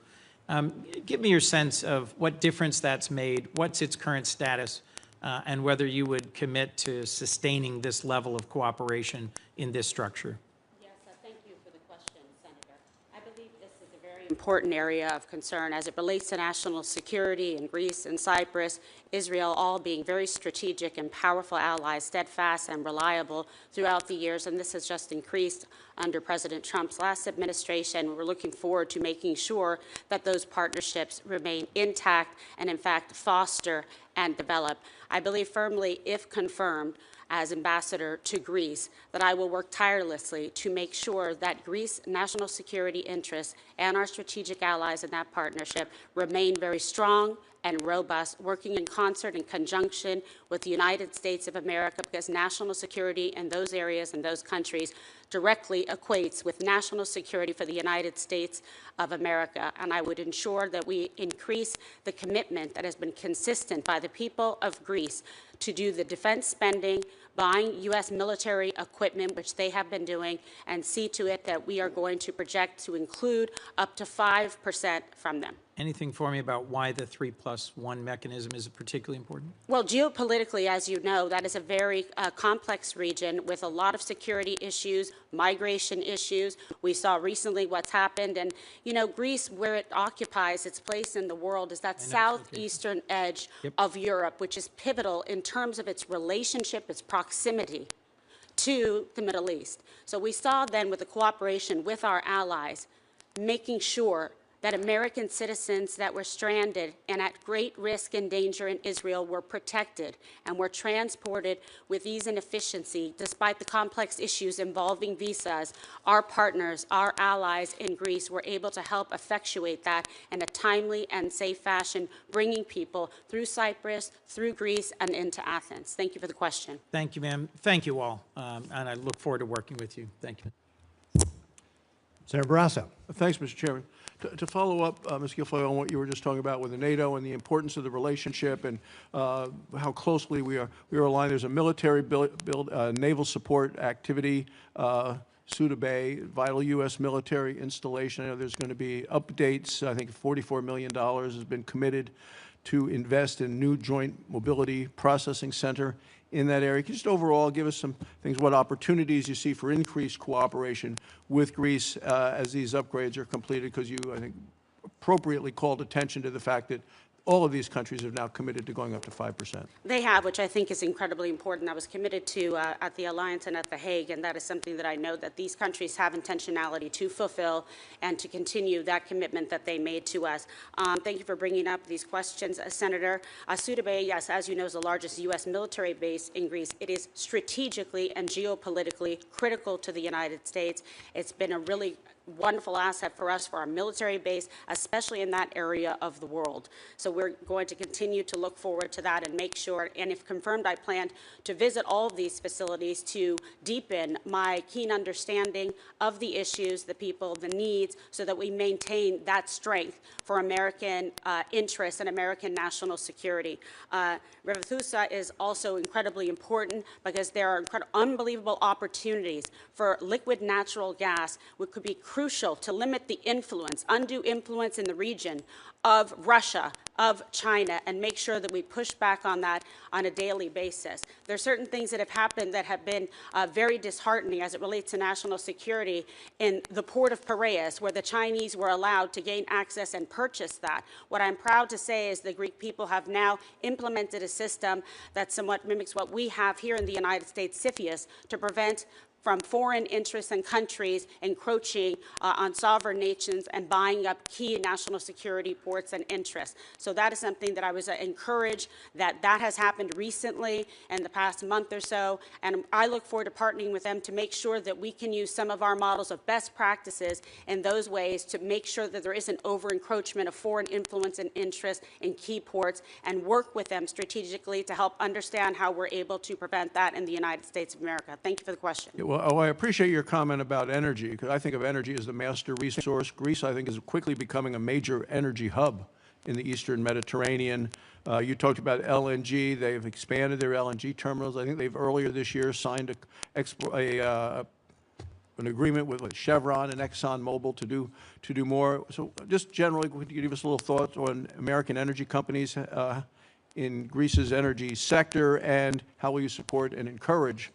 Give me your sense of what difference that's made, what's its current status, and whether you would commit to sustaining this level of cooperation in this structure. Yes, thank you for the question, Senator. I believe this is a very important area of concern as it relates to national security in Greece and Cyprus, Israel, all being very strategic and powerful allies, steadfast and reliable throughout the years, and this has just increased under President Trump's last administration. We're looking forward to making sure that those partnerships remain intact and, in fact, foster and develop. I believe firmly, if confirmed, as ambassador to Greece, that I will work tirelessly to make sure that Greece's national security interests and our strategic allies in that partnership remain very strong and robust, working in concert and conjunction with the United States of America, because national security in those areas and those countries directly equates with national security for the United States of America. And I would ensure that we increase the commitment that has been consistent by the people of Greece to do the defense spending, buying U.S. military equipment, which they have been doing, and see to it that we are going to project to include up to 5% from them. Anything for me about why the 3+1 mechanism is particularly important? Well, geopolitically, as you know, that is a very complex region with a lot of security issues, migration issues. We saw recently what's happened. And, you know, Greece, where it occupies its place in the world, is that southeastern edge of Europe, which is pivotal in terms of its relationship, its proximity to the Middle East. So we saw then with the cooperation with our allies, making sure that American citizens that were stranded and at great risk and danger in Israel were protected and were transported with ease and efficiency despite the complex issues involving visas. Our partners, our allies in Greece were able to help effectuate that in a timely and safe fashion, bringing people through Cyprus, through Greece, and into Athens. Thank you for the question. Thank you, ma'am. Thank you all, and I look forward to working with you. Thank you. Senator Barrasso. Thanks, Mr. Chairman. To follow up, Ms. Guilfoyle, on what you were just talking about with the NATO and the importance of the relationship and how closely we are aligned. There's a military naval support activity, Suda Bay, vital U.S. military installation. I know there's going to be updates. I think $44 million has been committed to invest in new joint mobility processing center in that area. Can you just overall give us some things, what opportunities you see for increased cooperation with Greece as these upgrades are completed? Because you, I think, appropriately called attention to the fact that all of these countries have now committed to going up to 5%. They have, which I think is incredibly important. I was committed to at the Alliance and at The Hague, and that is something that I know that these countries have intentionality to fulfill and to continue that commitment that they made to us. Thank you for bringing up these questions, Senator. Suda Bay, yes, as you know, is the largest U.S. military base in Greece. It is strategically and geopolitically critical to the United States. It's been a really wonderful asset for us, for our military base, especially in that area of the world. So we're going to continue to look forward to that and make sure, and if confirmed, I plan to visit all of these facilities to deepen my keen understanding of the issues, the people, the needs, so that we maintain that strength for American interests and American national security. Revithousa is also incredibly important because there are unbelievable opportunities for liquid natural gas, which could be crucial to limit the influence, undue influence in the region of Russia, of China, and make sure that we push back on that on a daily basis. There are certain things that have happened that have been very disheartening as it relates to national security in the port of Piraeus, where the Chinese were allowed to gain access and purchase that. What I'm proud to say is the Greek people have now implemented a system that somewhat mimics what we have here in the United States, CFIUS, to prevent from foreign interests and countries encroaching on sovereign nations and buying up key national security ports and interests. So that is something that I was encouraged that has happened recently in the past month or so, and I look forward to partnering with them to make sure that we can use some of our models of best practices in those ways to make sure that there isn't over-encroachment of foreign influence and interest in key ports, and work with them strategically to help understand how we're able to prevent that in the United States of America. Thank you for the question. Yeah, well, I appreciate your comment about energy, because I think of energy as the master resource. Greece, I think, is quickly becoming a major energy hub in the Eastern Mediterranean. You talked about LNG. They've expanded their LNG terminals. I think they've earlier this year signed an agreement with Chevron and ExxonMobil to do more. So just generally, could you give us a little thought on American energy companies in Greece's energy sector, and how will you support and encourage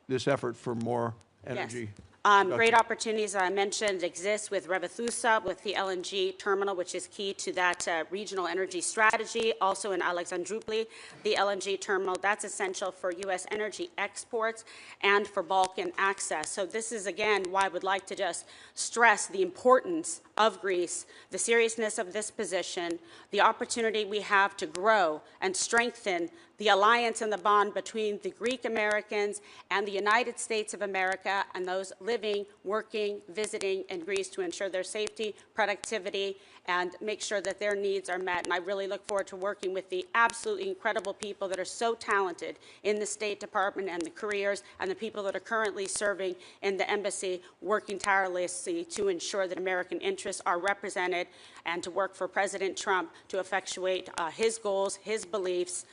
this effort for more energy? Great opportunities, I mentioned, exist with Revithousa, with the LNG terminal, which is key to that regional energy strategy. Also in Alexandroupoli, the LNG terminal, that's essential for U.S. energy exports and for Balkan access. So this is, again, why I would like to just stress the importance of Greece, the seriousness of this position, the opportunity we have to grow and strengthen the alliance and the bond between the Greek Americans and the United States of America and those living, working, visiting in Greece to ensure their safety, productivity, and make sure that their needs are met. And I really look forward to working with the absolutely incredible people that are so talented in the State Department and the careers, and the people that are currently serving in the embassy, working tirelessly to ensure that American interests are represented, and to work for President Trump to effectuate his goals, his beliefs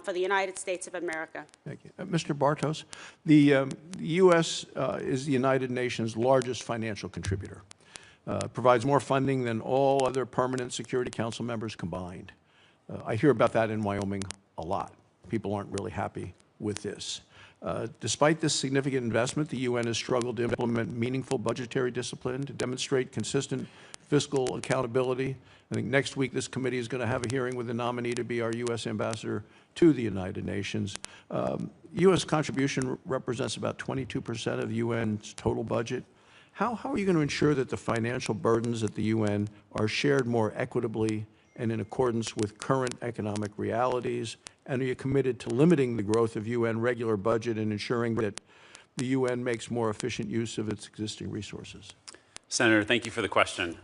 for the United States of America. Thank you. Mr. Bartos, the U.S. Is the United Nations' largest financial contributor. Provides more funding than all other permanent Security Council members combined. I hear about that in Wyoming a lot. People aren't really happy with this. Despite this significant investment, the UN has struggled to implement meaningful budgetary discipline, to demonstrate consistent fiscal accountability. I think next week this committee is going to have a hearing with the nominee to be our U.S. ambassador to the United Nations. U.S. contribution represents about 22% of the UN's total budget. How are you going to ensure that the financial burdens at the UN are shared more equitably and in accordance with current economic realities? And are you committed to limiting the growth of UN regular budget and ensuring that the UN makes more efficient use of its existing resources? Senator, thank you for the question.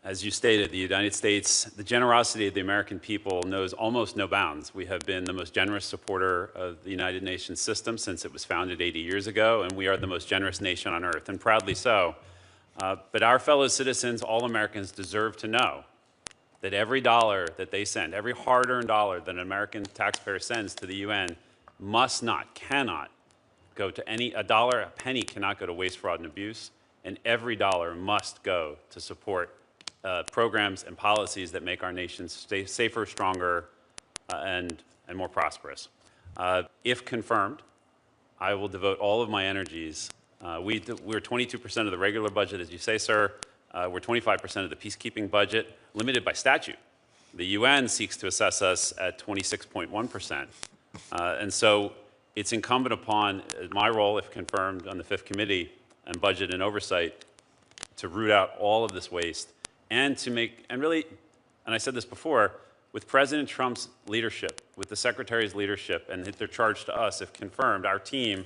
As you stated, the United States, the generosity of the American people knows almost no bounds. We have been the most generous supporter of the United Nations system since it was founded 80 years ago, and we are the most generous nation on earth, and proudly so. But our fellow citizens, all Americans, deserve to know that every dollar that they send, every hard-earned dollar that an American taxpayer sends to the UN must not, cannot go to a dollar, a penny cannot go to waste, fraud, and abuse, and every dollar must go to support programs and policies that make our nation safer, stronger, and more prosperous. If confirmed, I will devote all of my energies. We're 22% of the regular budget, as you say, sir. We're 25% of the peacekeeping budget, limited by statute. The UN seeks to assess us at 26.1%. And so it's incumbent upon my role, if confirmed, on the Fifth Committee on Budget and Oversight to root out all of this waste and to make, and really, and I said this before, with President Trump's leadership, with the Secretary's leadership, and their charge to us, if confirmed, our team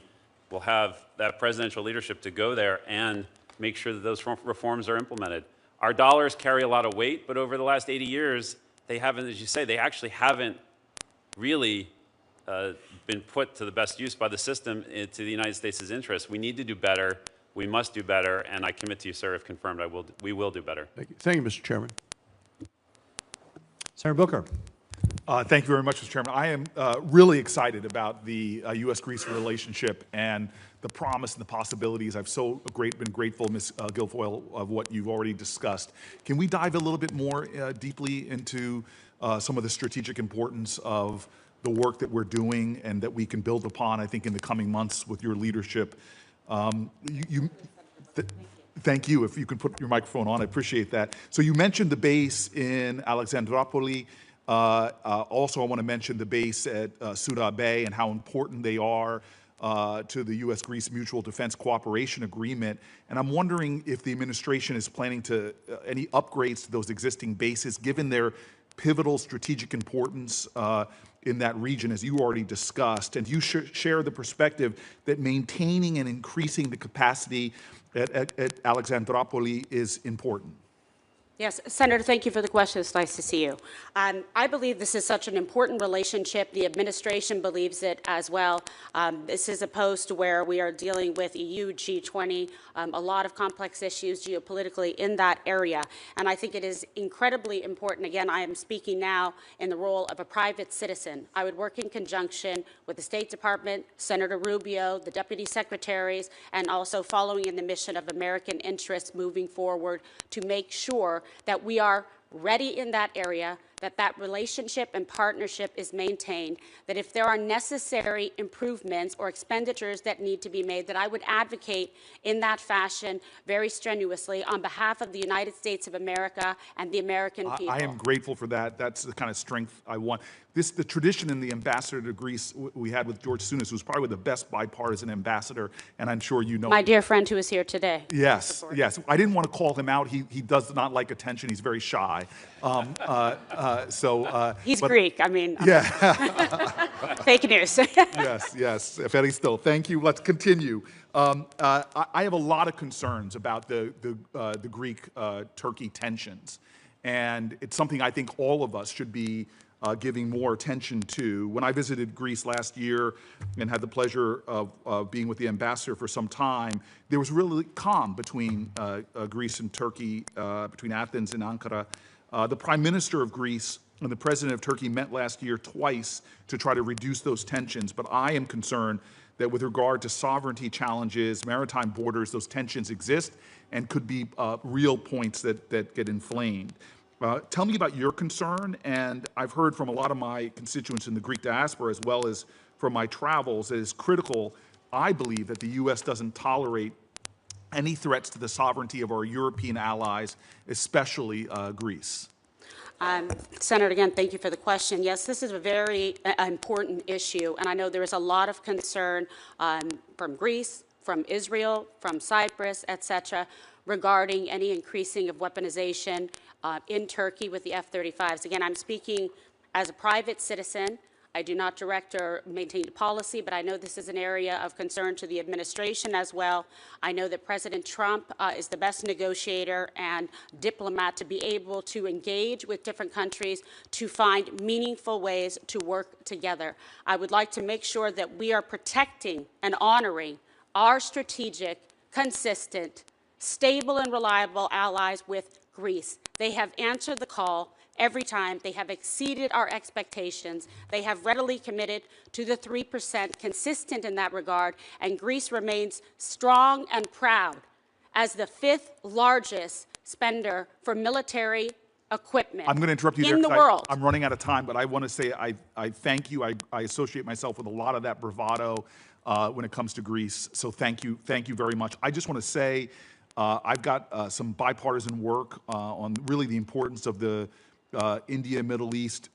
will have that presidential leadership to go there and make sure that those reforms are implemented. Our dollars carry a lot of weight, but over the last 80 years, they haven't, as you say, they actually haven't really been put to the best use by the system to the United States' interest. We need to do better. We must do better, and I commit to you, sir, if confirmed, we will do better. Thank you. Thank you, Mr. Chairman. Senator Booker. Thank you very much, Mr. Chairman. I am really excited about the U.S.-Greece relationship and the promise and the possibilities. I've been grateful, Ms. Guilfoyle, of what you've already discussed. Can we dive a little bit more deeply into some of the strategic importance of the work that we're doing and that we can build upon, I think, in the coming months with your leadership? Thank you. If you can put your microphone on, I appreciate that. So you mentioned the base in Alexandroupolis. Also, I want to mention the base at Suda Bay and how important they are to the U.S.-Greece Mutual Defense Cooperation Agreement. And I'm wondering if the administration is planning to any upgrades to those existing bases, given their pivotal strategic importance in that region, as you already discussed. And you share the perspective that maintaining and increasing the capacity at Alexandroupolis is important. Yes, Senator, thank you for the question. It's nice to see you. I believe this is such an important relationship. The administration believes it as well. This is a post where we are dealing with EU, G20, a lot of complex issues geopolitically in that area. And I think it is incredibly important. Again, I am speaking now in the role of a private citizen. I would work in conjunction with the State Department, Senator Rubio, the deputy secretaries, and also following in the mission of American interests moving forward to make sure that we are ready in that area, that that relationship and partnership is maintained, that if there are necessary improvements or expenditures that need to be made, that I would advocate in that fashion very strenuously on behalf of the United States of America and the American people. I am grateful for that. That's the kind of strength I want. The tradition in the ambassador to Greece we had with George Tsounis, who's probably the best bipartisan ambassador, and I'm sure you know. My dear friend who is here today. Yes, yes. I didn't want to call him out. He does not like attention. He's very shy. He's Greek. I mean, yeah. Fake news. Yes, yes. Feristo, thank you. Let's continue. I have a lot of concerns about the Greek-Turkey tensions, and it's something I think all of us should be giving more attention to. When I visited Greece last year and had the pleasure of being with the ambassador for some time, there was really calm between Greece and Turkey, between Athens and Ankara. The Prime Minister of Greece and the President of Turkey met last year twice to try to reduce those tensions, but I am concerned that with regard to sovereignty challenges, maritime borders, those tensions exist and could be real points that get inflamed. Tell me about your concern, and I've heard from a lot of my constituents in the Greek diaspora as well as from my travels that it's critical, I believe, that the U.S. doesn't tolerate any threats to the sovereignty of our European allies, especially Greece. Senator, again, thank you for the question. Yes, this is a very important issue, and I know there is a lot of concern from Greece, from Israel, from Cyprus, et cetera, regarding any increasing of weaponization in Turkey with the F-35s. Again, I'm speaking as a private citizen. I do not direct or maintain policy, but I know this is an area of concern to the administration as well. I know that President Trump is the best negotiator and diplomat to be able to engage with different countries to find meaningful ways to work together. I would like to make sure that we are protecting and honoring our strategic, consistent, stable and reliable allies with Greece. They have answered the call every time. They have exceeded our expectations. They have readily committed to the 3%, consistent in that regard, and Greece remains strong and proud as the 5th largest spender for military equipment I'm going to interrupt you in there the world. I'm running out of time, but I want to say I thank you. I associate myself with a lot of that bravado when it comes to Greece, so thank you very much. I just want to say I've got some bipartisan work on really the importance of the India, Middle East,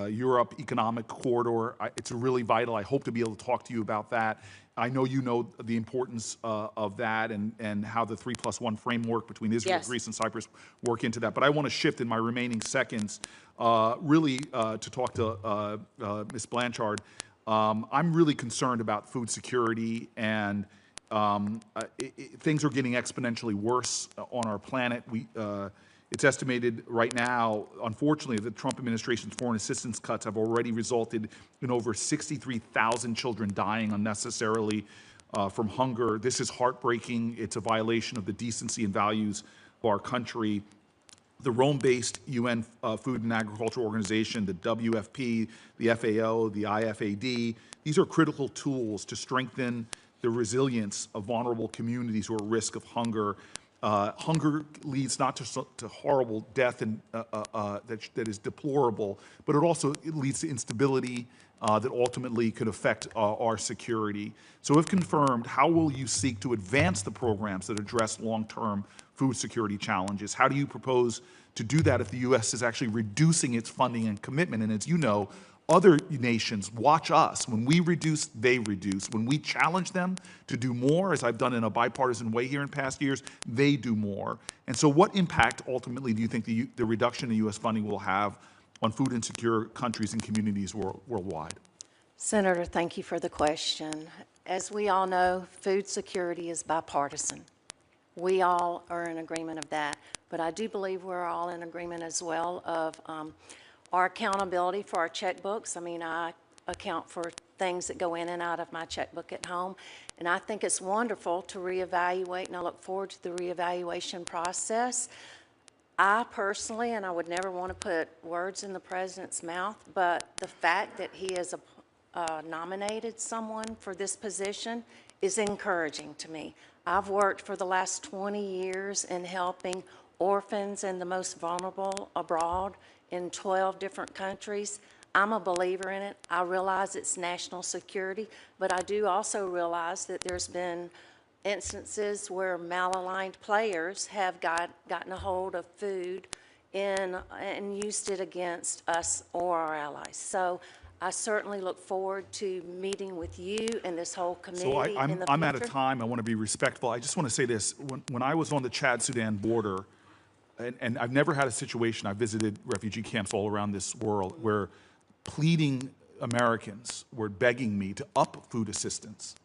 Europe economic corridor. It's really vital. I hope to be able to talk to you about that. I know you know the importance of that and how the 3+1 framework between Israel, Yes. Greece, and Cyprus work into that. But I want to shift in my remaining seconds really to talk to Ms. Blanchard. I'm really concerned about food security, and things are getting exponentially worse on our planet. It's estimated right now, unfortunately, the Trump administration's foreign assistance cuts have already resulted in over 63,000 children dying unnecessarily from hunger. This is heartbreaking. It's a violation of the decency and values of our country. The Rome-based UN Food and Agriculture Organization, the WFP, the FAO, the IFAD, these are critical tools to strengthen the resilience of vulnerable communities who are at risk of hunger. Hunger leads not to horrible death and that is deplorable, but it leads to instability that ultimately could affect our security. So if confirmed, how will you seek to advance the programs that address long-term food security challenges? How do you propose to do that if the U.S. is actually reducing its funding and commitment? And as you know, other nations watch us. When we reduce, they reduce. When we challenge them to do more, as I've done in a bipartisan way here in past years, they do more. And so what impact ultimately do you think the reduction in U.S. funding will have on food insecure countries and communities worldwide? Senator, thank you for the question. As we all know, food security is bipartisan. We all are in agreement of that. But I do believe we're all in agreement as well of our accountability for our checkbooks. I mean, I account for things that go in and out of my checkbook at home. And I think it's wonderful to reevaluate, and I look forward to the reevaluation process. I personally, and I would never want to put words in the president's mouth, but the fact that he has nominated someone for this position is encouraging to me. I've worked for the last 20 years in helping orphans and the most vulnerable abroad in 12 different countries. I'm a believer in it. I realize it's national security, but I do also realize that there's been instances where malaligned players have gotten a hold of food and used it against us or our allies. So I certainly look forward to meeting with you and this whole committee So in the future. I'm out of time. I want to be respectful. I just want to say this. When I was on the Chad-Sudan border, and I've never had a situation, I've visited refugee camps all around this world, where pleading Americans were begging me to up food assistance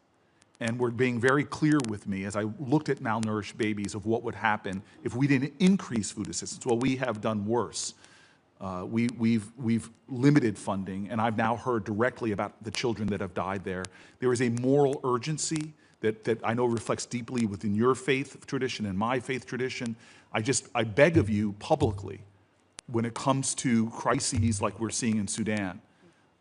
and were being very clear with me as I looked at malnourished babies of what would happen if we didn't increase food assistance. Well, we have done worse. We've limited funding, and I've now heard directly about the children that have died there. There is a moral urgency that I know reflects deeply within your faith tradition and my faith tradition. I beg of you publicly, when it comes to crises like we're seeing in Sudan,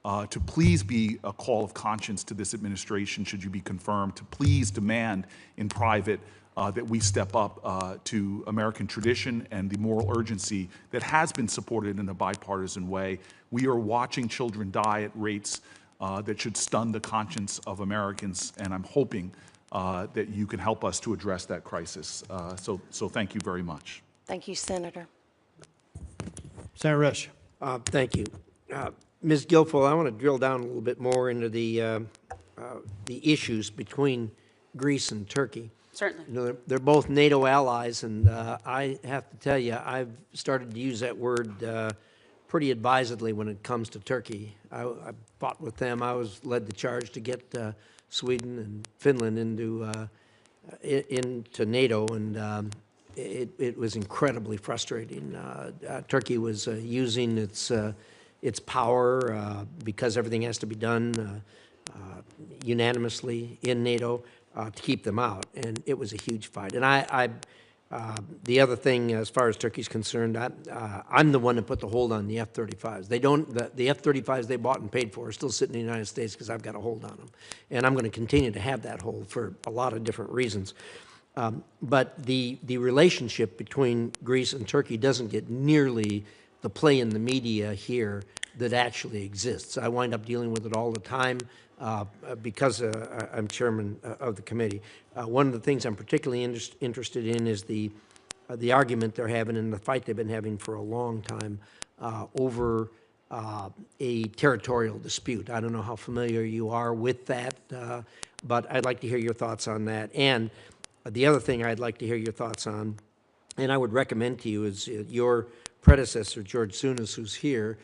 to please be a call of conscience to this administration, should you be confirmed, to please demand in private that we step up to American tradition and the moral urgency that has been supported in a bipartisan way. We are watching children die at rates that should stun the conscience of Americans, and I'm hoping that you can help us to address that crisis. So thank you very much. Thank you, Senator. Senator Risch. Thank you. Ms. Guilfoyle, I want to drill down a little bit more into the issues between Greece and Turkey. Certainly. You know, they're both NATO allies, and I have to tell you, I've started to use that word pretty advisedly when it comes to Turkey. I fought with them. I led the charge to get Sweden and Finland into NATO, and it was incredibly frustrating. Turkey was using its power because everything has to be done unanimously in NATO to keep them out, and it was a huge fight. And the other thing, as far as Turkey's concerned, I'm the one that put the hold on the F-35s. The F-35s they bought and paid for are still sitting in the United States because I've got a hold on them. And I'm going to continue to have that hold for a lot of different reasons. But the relationship between Greece and Turkey doesn't get nearly the play in the media here that actually exists. I wind up dealing with it all the time because I'm chairman of the committee. One of the things I'm particularly interested in is the the argument they're having and the fight they've been having for a long time over a territorial dispute. I don't know how familiar you are with that, but I'd like to hear your thoughts on that. And the other thing I'd like to hear your thoughts on, and I would recommend to you, is your predecessor, George Souness, who's here.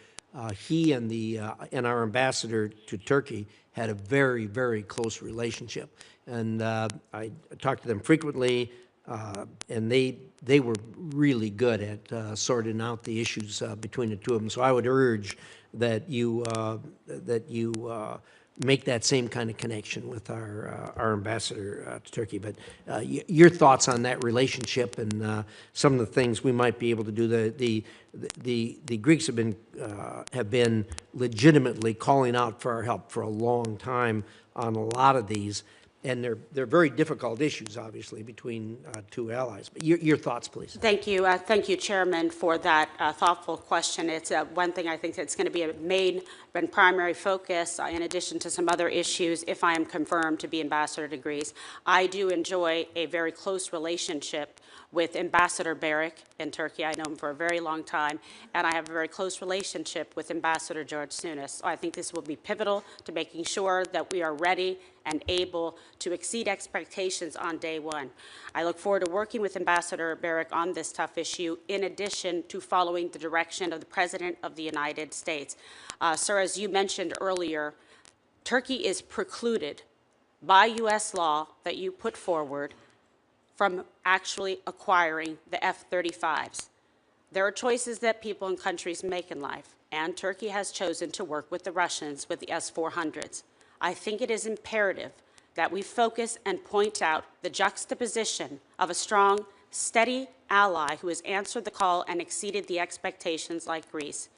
He and our ambassador to Turkey had a very, very close relationship. And I talked to them frequently, and they were really good at sorting out the issues between the two of them. So I would urge that you make that same kind of connection with our ambassador to Turkey. But your thoughts on that relationship and some of the things we might be able to do. The Greeks have been legitimately calling out for our help for a long time on a lot of these. And they're very difficult issues, obviously, between two allies. But your thoughts, please. Thank you. Thank you, Chairman, for that thoughtful question. It's one thing I think that's going to be a main and primary focus, in addition to some other issues, if I am confirmed to be ambassador to Greece. I do enjoy a very close relationship with Ambassador Barrick in Turkey. I know him for a very long time, and I have a very close relationship with Ambassador George Souness. So I think this will be pivotal to making sure that we are ready and able to exceed expectations on day one. I look forward to working with Ambassador Barrick on this tough issue, in addition to following the direction of the President of the United States. Sir, as you mentioned earlier, Turkey is precluded by U.S. law that you put forward from actually acquiring the F-35s. There are choices that people and countries make in life, and Turkey has chosen to work with the Russians with the S-400s. I think it is imperative that we focus and point out the juxtaposition of a strong, steady ally who has answered the call and exceeded the expectations like Greece,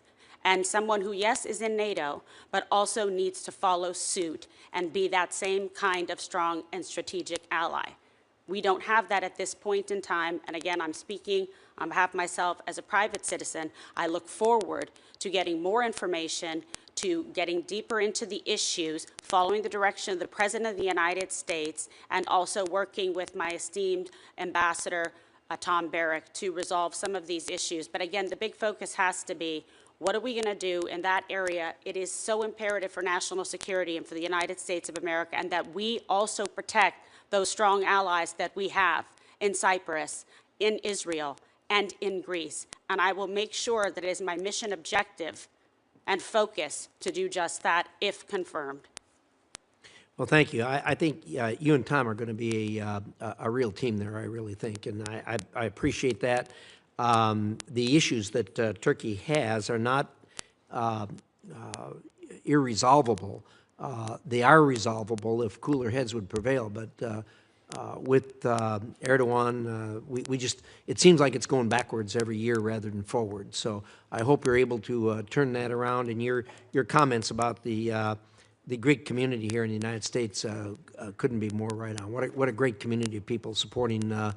and someone who, yes, is in NATO, but also needs to follow suit and be that same kind of strong and strategic ally. We don't have that at this point in time, and again, I'm speaking on behalf of myself as a private citizen. I look forward to getting more information, to getting deeper into the issues, following the direction of the President of the United States, and also working with my esteemed Ambassador Tom Barrick to resolve some of these issues. But again, the big focus has to be, what are we going to do in that area? It is so imperative for national security and for the United States of America, and that we also protect those strong allies that we have in Cyprus, in Israel, and in Greece. And I will make sure that it is my mission objective and focus to do just that, if confirmed. Well, thank you. I think you and Tom are going to be a real team there, I really think, and I appreciate that. The issues that Turkey has are not irresolvable. They are resolvable if cooler heads would prevail, but with Erdogan, it seems like it's going backwards every year rather than forward. So I hope you're able to turn that around, and your comments about the Greek community here in the United States couldn't be more right on. What a great community of people supporting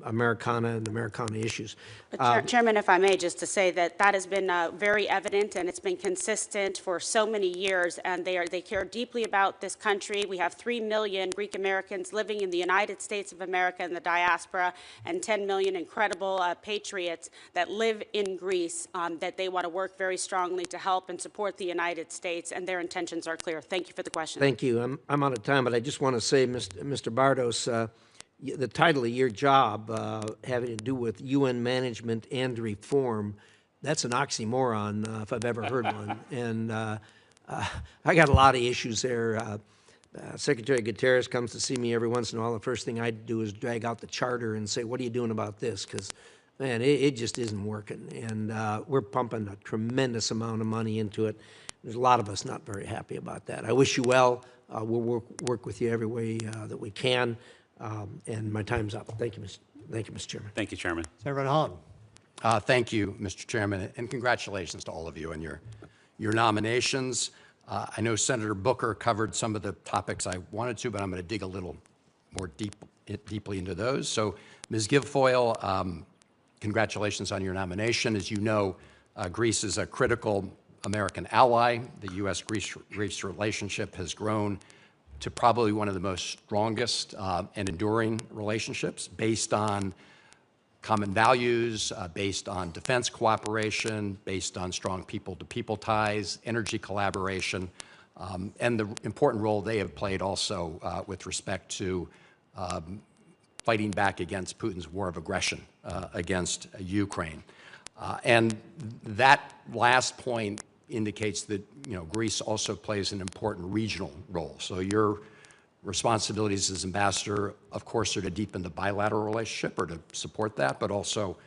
Americana and Americana issues. But Chairman, if I may, just to say that that has been very evident, and it's been consistent for so many years, and they care deeply about this country. We have 3 million Greek Americans living in the United States of America and the diaspora, and 10 million incredible patriots that live in Greece, that they want to work very strongly to help and support the United States, and their intentions are clear. Thank you for the question. Thank you. I'm out of time, but I just want to say, Mr. Bardos, the title of your job having to do with UN management and reform, that's an oxymoron if I've ever heard one. And I got a lot of issues there. Secretary Guterres comes to see me every once in a while. The first thing I do is drag out the charter and say, what are you doing about this? Because, man, it just isn't working. And we're pumping a tremendous amount of money into it. There's a lot of us not very happy about that. I wish you well. We'll work with you every way that we can. And my time's up. Thank you, Mr. Chairman. Thank you, Chairman. Senator Hahn. Thank you, Mr. Chairman, and congratulations to all of you and your nominations. I know Senator Booker covered some of the topics I wanted to, but I'm going to dig a little more deeply into those. So, Ms. Guilfoyle, congratulations on your nomination. As you know, Greece is a critical American ally. The U.S.-Greece relationship has grown to probably one of the most strongest and enduring relationships based on common values based on defense cooperation, based on strong people-to-people ties, energy collaboration, and the important role they have played also with respect to fighting back against Putin's war of aggression against Ukraine. And that last point indicates that, Greece also plays an important regional role. So your responsibilities as ambassador, of course, are to deepen the bilateral relationship or to support that, but also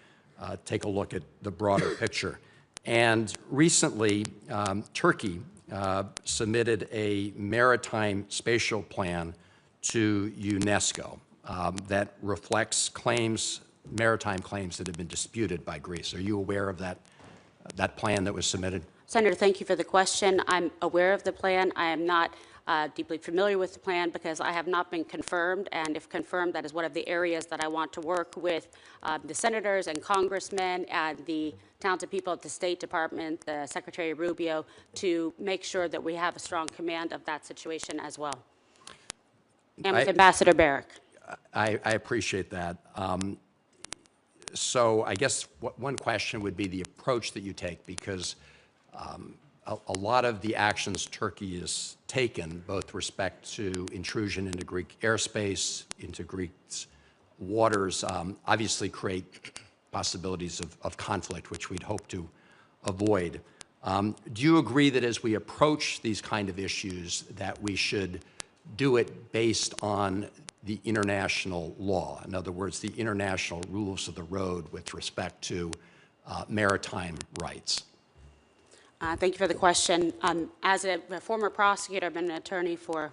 take a look at the broader picture. And recently, Turkey submitted a maritime spatial plan to UNESCO that reflects maritime claims that have been disputed by Greece. Are you aware of that plan that was submitted? Senator, thank you for the question. I'm aware of the plan. I am not deeply familiar with the plan because I have not been confirmed, and if confirmed, that is one of the areas that I want to work with the senators and congressmen and the talented people at the State Department, Secretary Rubio, to make sure that we have a strong command of that situation as well. And with Ambassador Barrack. I appreciate that. So I guess one question would be the approach that you take, because a lot of the actions Turkey has taken, both with respect to intrusion into Greek airspace, into Greece's waters, obviously create possibilities of conflict, which we'd hope to avoid. Do you agree that as we approach these kind of issues, that we should do it based on the international law? In other words, the international rules of the road with respect to maritime rights? Thank you for the question. As a former prosecutor, I've been an attorney for,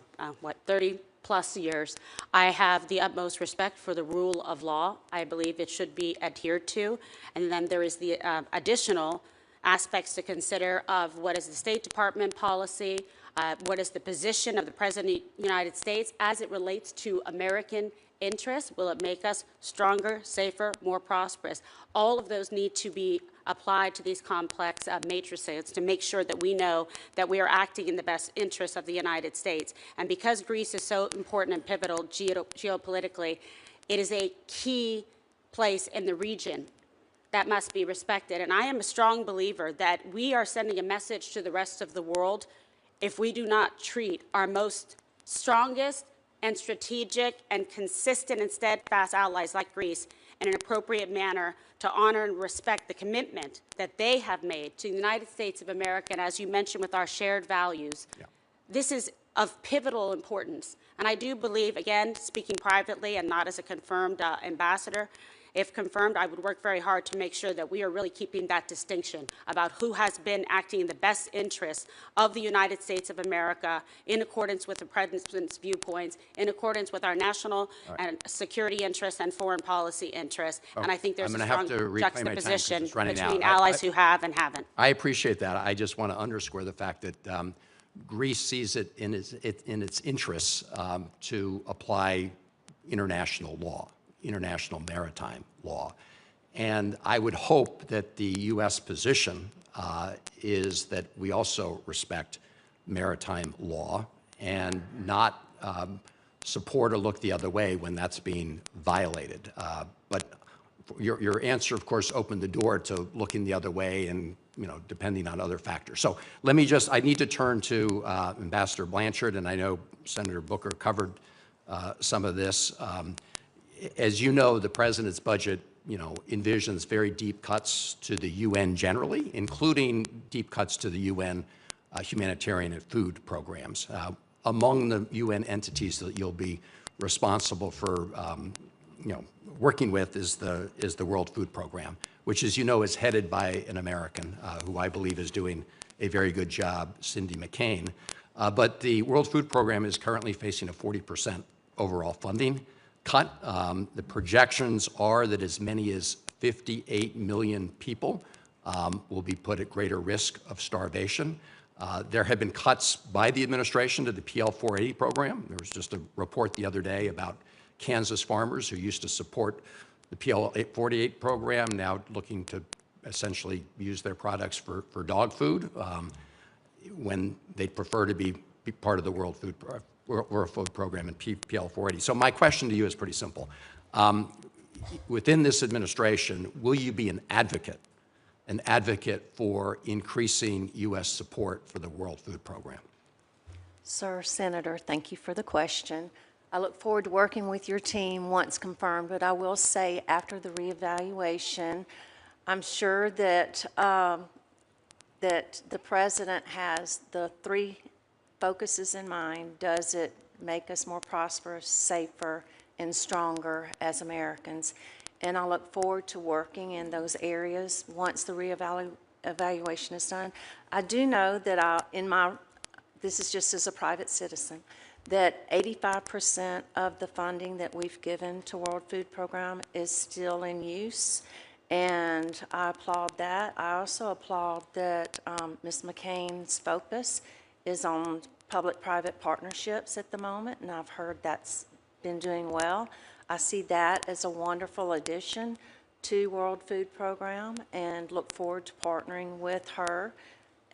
30 plus years. I have the utmost respect for the rule of law. I believe it should be adhered to. And then there is the additional aspects to consider of what is the State Department policy, what is the position of the President of the United States as it relates to American interests. Will it make us stronger, safer, more prosperous? All of those need to be applied to these complex matrices to make sure that we know that we are acting in the best interests of the United States. And because Greece is so important and pivotal geopolitically, it is a key place in the region that must be respected. And I am a strong believer that we are sending a message to the rest of the world if we do not treat our most strongest and strategic and consistent and steadfast allies like Greece in an appropriate manner to honor and respect the commitment that they have made to the United States of America, and as you mentioned, with our shared values. Yeah. This is of pivotal importance. And I do believe, again, speaking privately and not as a confirmed ambassador, if confirmed, I would work very hard to make sure that we are really keeping that distinction about who has been acting in the best interests of the United States of America in accordance with the President's viewpoints, in accordance with our national and security interests and foreign policy interests. And I think there's a strong juxtaposition between allies who have and haven't. I appreciate that. I just want to underscore the fact that Greece sees it in its interests to apply international law, international maritime law. And I would hope that the U.S. position is that we also respect maritime law and not support or look the other way when that's being violated. But your answer, of course, opened the door to looking the other way and, depending on other factors. So let me I need to turn to Ambassador Blanchard, and I know Senator Booker covered some of this. As you know, the President's budget, envisions very deep cuts to the UN generally, including deep cuts to the UN humanitarian and food programs. Among the UN entities that you'll be responsible for, working with is the World Food Program, which, as you know, is headed by an American who I believe is doing a very good job, Cindy McCain. But the World Food Program is currently facing a 40% overall funding cut. The projections are that as many as 58 million people will be put at greater risk of starvation. There have been cuts by the administration to the PL 480 program. There was just a report the other day about Kansas farmers who used to support the PL 488 program, now looking to essentially use their products for dog food when they prefer to be part of the World Food Program and PL 480. So my question to you is pretty simple. within this administration, will you be an advocate for increasing U.S. support for the World Food Program? Sir, Senator, thank you for the question. I look forward to working with your team once confirmed, but I will say after the reevaluation, I'm sure that, that the President has the three focuses in mind. Does it make us more prosperous, safer, and stronger as Americans? And I look forward to working in those areas once the reevaluation is done. I do know that this is just as a private citizen, that 85% of the funding that we've given to World Food Program is still in use, and I applaud that. I also applaud that Ms. McCain's focus is on public-private partnerships at the moment, and I've heard that's been doing well. I see that as a wonderful addition to World Food Program and look forward to partnering with her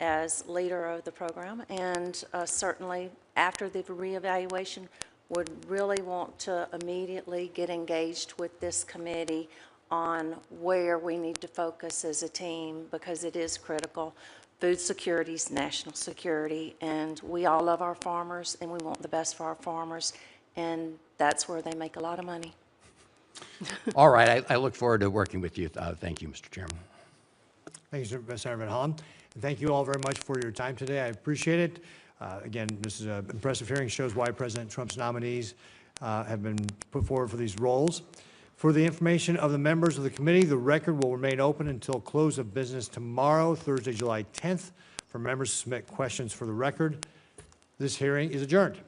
as leader of the program, and certainly after the reevaluation would really want to immediately get engaged with this committee on where we need to focus as a team, because it is critical. Food security is national security, and we all love our farmers and we want the best for our farmers, and that's where they make a lot of money. All right, I look forward to working with you. Thank you, Mr. Chairman. Thank you, Senator Van Hollen. And thank you all very much for your time today. I appreciate it. Again, this is an impressive hearing, shows why President Trump's nominees have been put forward for these roles. For the information of the members of the committee, the record will remain open until close of business tomorrow, Thursday, July 10th, for members to submit questions for the record. This hearing is adjourned.